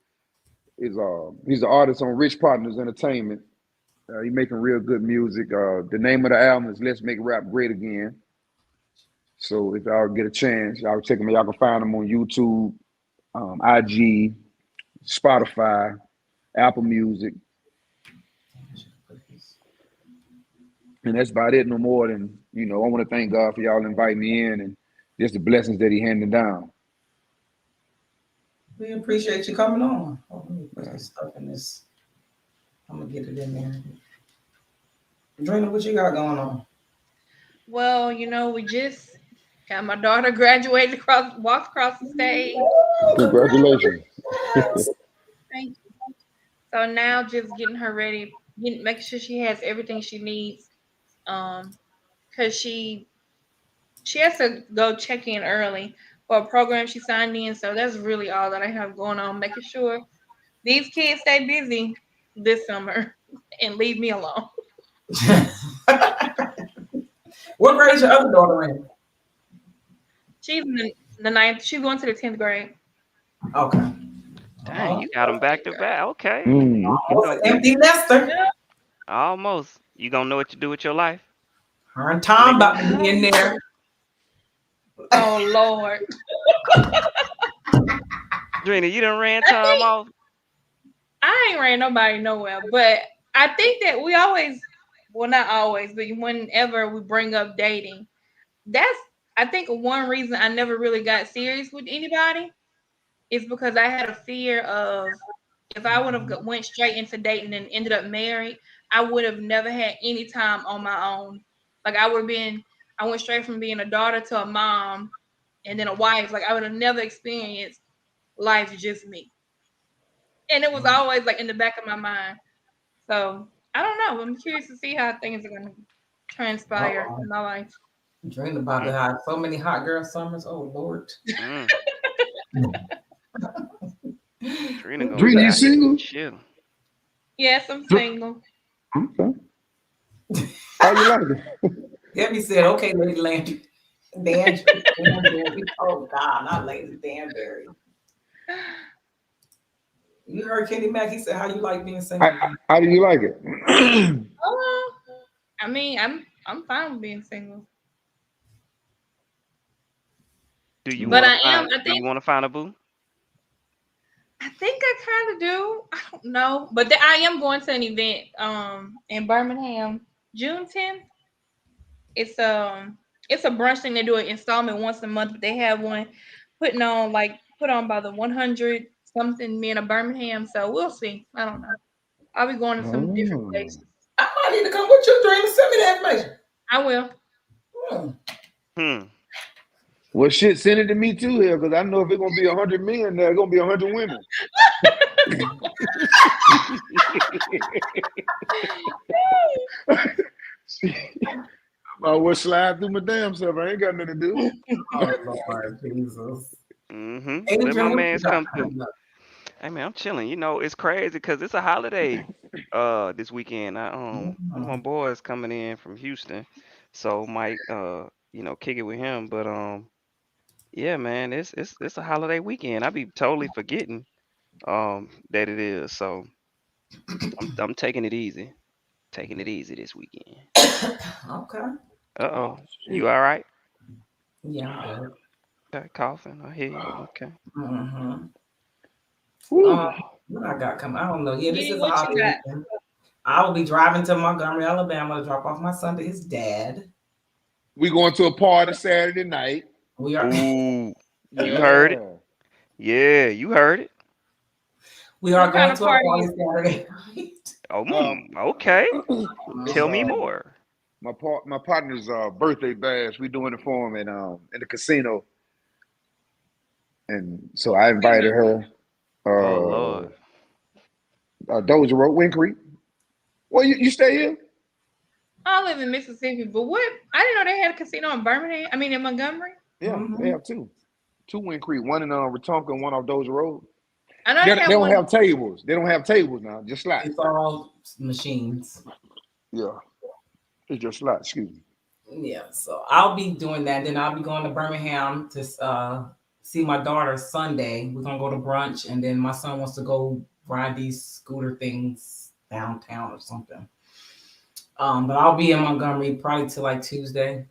He's the artist on Rich Partners Entertainment. He's making real good music. The name of the album is Let's Make Rap Great Again. So if y'all get a chance, y'all check him. Y'all can find him on YouTube, IG, Spotify, Apple Music, and that's about it. No more than I want to thank God for y'all inviting me in and just the blessings that He handed down. We appreciate you coming on. Oh, let me put this stuff in this. I'm gonna get it in there. Drena, what you got going on? Well, we just got my daughter graduated, walked across the stage. Congratulations. Thank you. So now just getting her ready, making sure she has everything she needs. Because she has to go check in early for a program she signed in. So that's really all that I have going on, making sure these kids stay busy this summer and leave me alone. What grade is your other daughter in? She's in the 9th. She's going to the 10th grade. Okay. Dang, you got them back to back. Okay. Almost an empty nester. Almost. You gonna know what to do with your life? Her and Tom about to be in there. Oh Lord. Drena, you done ran Tom off? I ain't ran nobody nowhere, but I think that we always, well, not always, but whenever we bring up dating, I think one reason I never really got serious with anybody is because I had a fear of, if I would have went straight into dating and ended up married, I would have never had any time on my own. Like I went straight from being a daughter to a mom and then a wife. Like I would have never experienced life just me. And it was always like in the back of my mind. So I don't know. I'm curious to see how things are gonna transpire in my life. Dream about to have so many hot girl summers. Oh Lord. Drena, you single? Chill. Yes, I'm single. Okay. How you like it? Debbie said, "Okay, Lady Landry." Danbury. Oh God, not Lady Danbury. You heard Kenny Mack. He said, "How you like being single?" How do you like it? I mean, I'm fine with being single. Do you But do you want to find a boo? I think I kind of do. I don't know, but I am going to an event in Birmingham, June 10th. It's a brunch thing. They do an installment once a month, but they have one put on by the 100 something men of Birmingham. So we'll see. I don't know. I'll be going to some different places. I might need to come with you, Drena. Send me the information. I will. Well, shit, send it to me too here, because I know if it's gonna be 100 men, there's gonna be 100 women. I will slide through my damn self. I ain't got nothing to do. Oh Lord Jesus. Let my man's come through. Hey man, I'm chilling. It's crazy because it's a holiday this weekend. One of my boys coming in from Houston, so might kick it with him. But yeah, man, it's a holiday weekend. I be totally forgetting that it is. So I'm taking it easy. Taking it easy this weekend. Okay. Uh-oh. You all right? Yeah, I'm good. Okay, coughing. I hear you. Okay. What I got coming? I don't know. Yeah, this is a holiday weekend. I will be driving to Montgomery, Alabama to drop off my son to his dad. We going to a party Saturday night. We are. Ooh, you heard it. Yeah, you heard it. We are going to a party Saturday. Okay. Tell me more. My partner's birthday bash. We doing it for him in the casino, and so I invited her. Oh Lord. Doja Road, Winkree. Well, you stay here? I live in Mississippi, but what? I didn't know they had a casino in Birmingham. I mean, in Montgomery. Yeah, they have two Winkree, one in Wetumpka and one off Doja Road. I know they don't have tables. They don't have tables now. Just slots. It's all machines. Yeah, it's just slots. Excuse me. Yeah, so I'll be doing that. Then I'll be going to Birmingham to see my daughter Sunday. We're gonna go to brunch, and then my son wants to go ride these scooter things downtown or something. But I'll be in Montgomery probably till like Tuesday,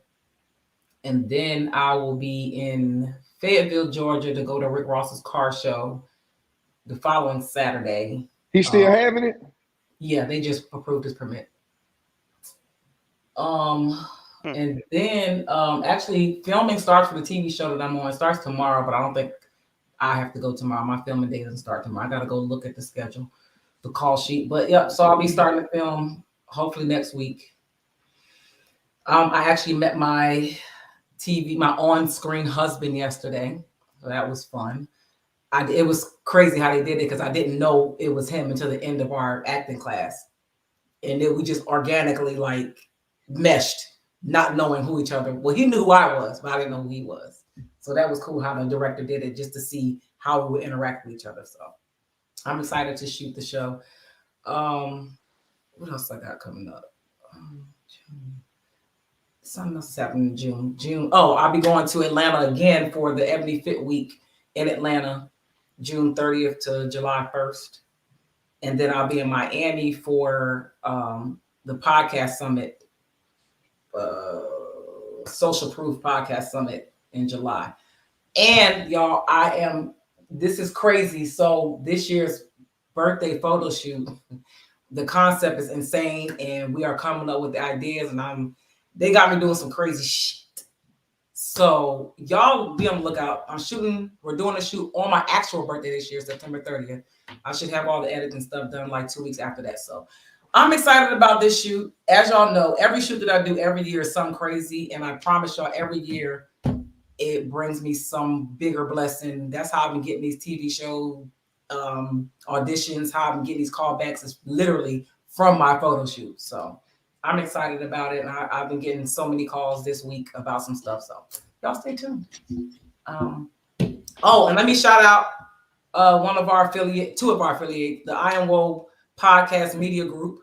and then I will be in Fayetteville, Georgia, to go to Rick Ross's car show the following Saturday, He's still having it? Yeah, they just approved his permit. And then actually filming starts for the TV show that I'm on. It starts tomorrow, but I don't think I have to go tomorrow. My filming day doesn't start tomorrow. I gotta go look at the schedule, the call sheet. But yep, so I'll be starting to film hopefully next week. I actually met my on-screen husband yesterday. So that was fun. It was crazy how they did it because I didn't know it was him until the end of our acting class. And then we just organically like meshed, not knowing who each other. Well, he knew who I was, but I didn't know who he was. So that was cool how the director did it just to see how we would interact with each other. So I'm excited to shoot the show. What else I got coming up? Something else is happening in June. Oh, I'll be going to Atlanta again for the Ebony Fit Week in Atlanta, June 30th to July 1st. And then I'll be in Miami for the podcast summit, Social Proof Podcast Summit in July. And y'all, this is crazy. So this year's birthday photo shoot, the concept is insane. And we are coming up with the ideas and they got me doing some crazy shit. So y'all be on the lookout. We're doing a shoot on my actual birthday this year, September 30th. I should have all the editing stuff done like 2 weeks after that. So I'm excited about this shoot. As y'all know, every shoot that I do every year is something crazy. And I promise y'all every year it brings me some bigger blessing. That's how I've been getting these TV show auditions, how I've been getting these callbacks is literally from my photo shoot. So I'm excited about it. And I've been getting so many calls this week about some stuff. So y'all stay tuned. And let me shout out two of our affiliates, the Iron Woe Podcast Media Group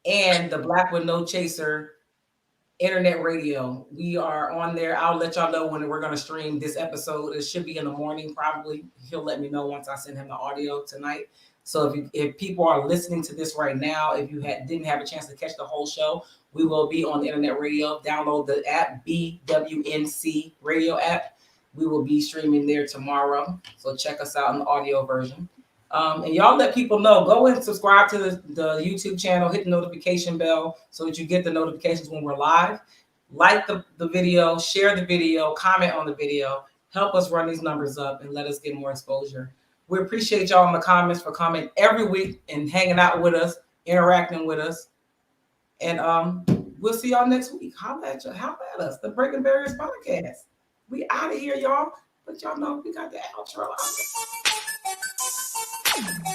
and the Black with No Chaser Internet Radio. We are on there. I'll let y'all know when we're going to stream this episode. It should be in the morning, probably. He'll let me know once I send him the audio tonight. So if people are listening to this right now, if you didn't have a chance to catch the whole show, we will be on the internet radio. Download the app, BWNC radio app. We will be streaming there tomorrow. So check us out in the audio version. And y'all let people know. Go and subscribe to the YouTube channel. Hit the notification bell so that you get the notifications when we're live. Like the video. Share the video. Comment on the video. Help us run these numbers up and let us get more exposure. We appreciate y'all in the comments for coming every week and hanging out with us, interacting with us. And we'll see y'all next week. Holla at us, the Breaking Barriers Podcast. We out of here, y'all. But y'all know we got the outro out there.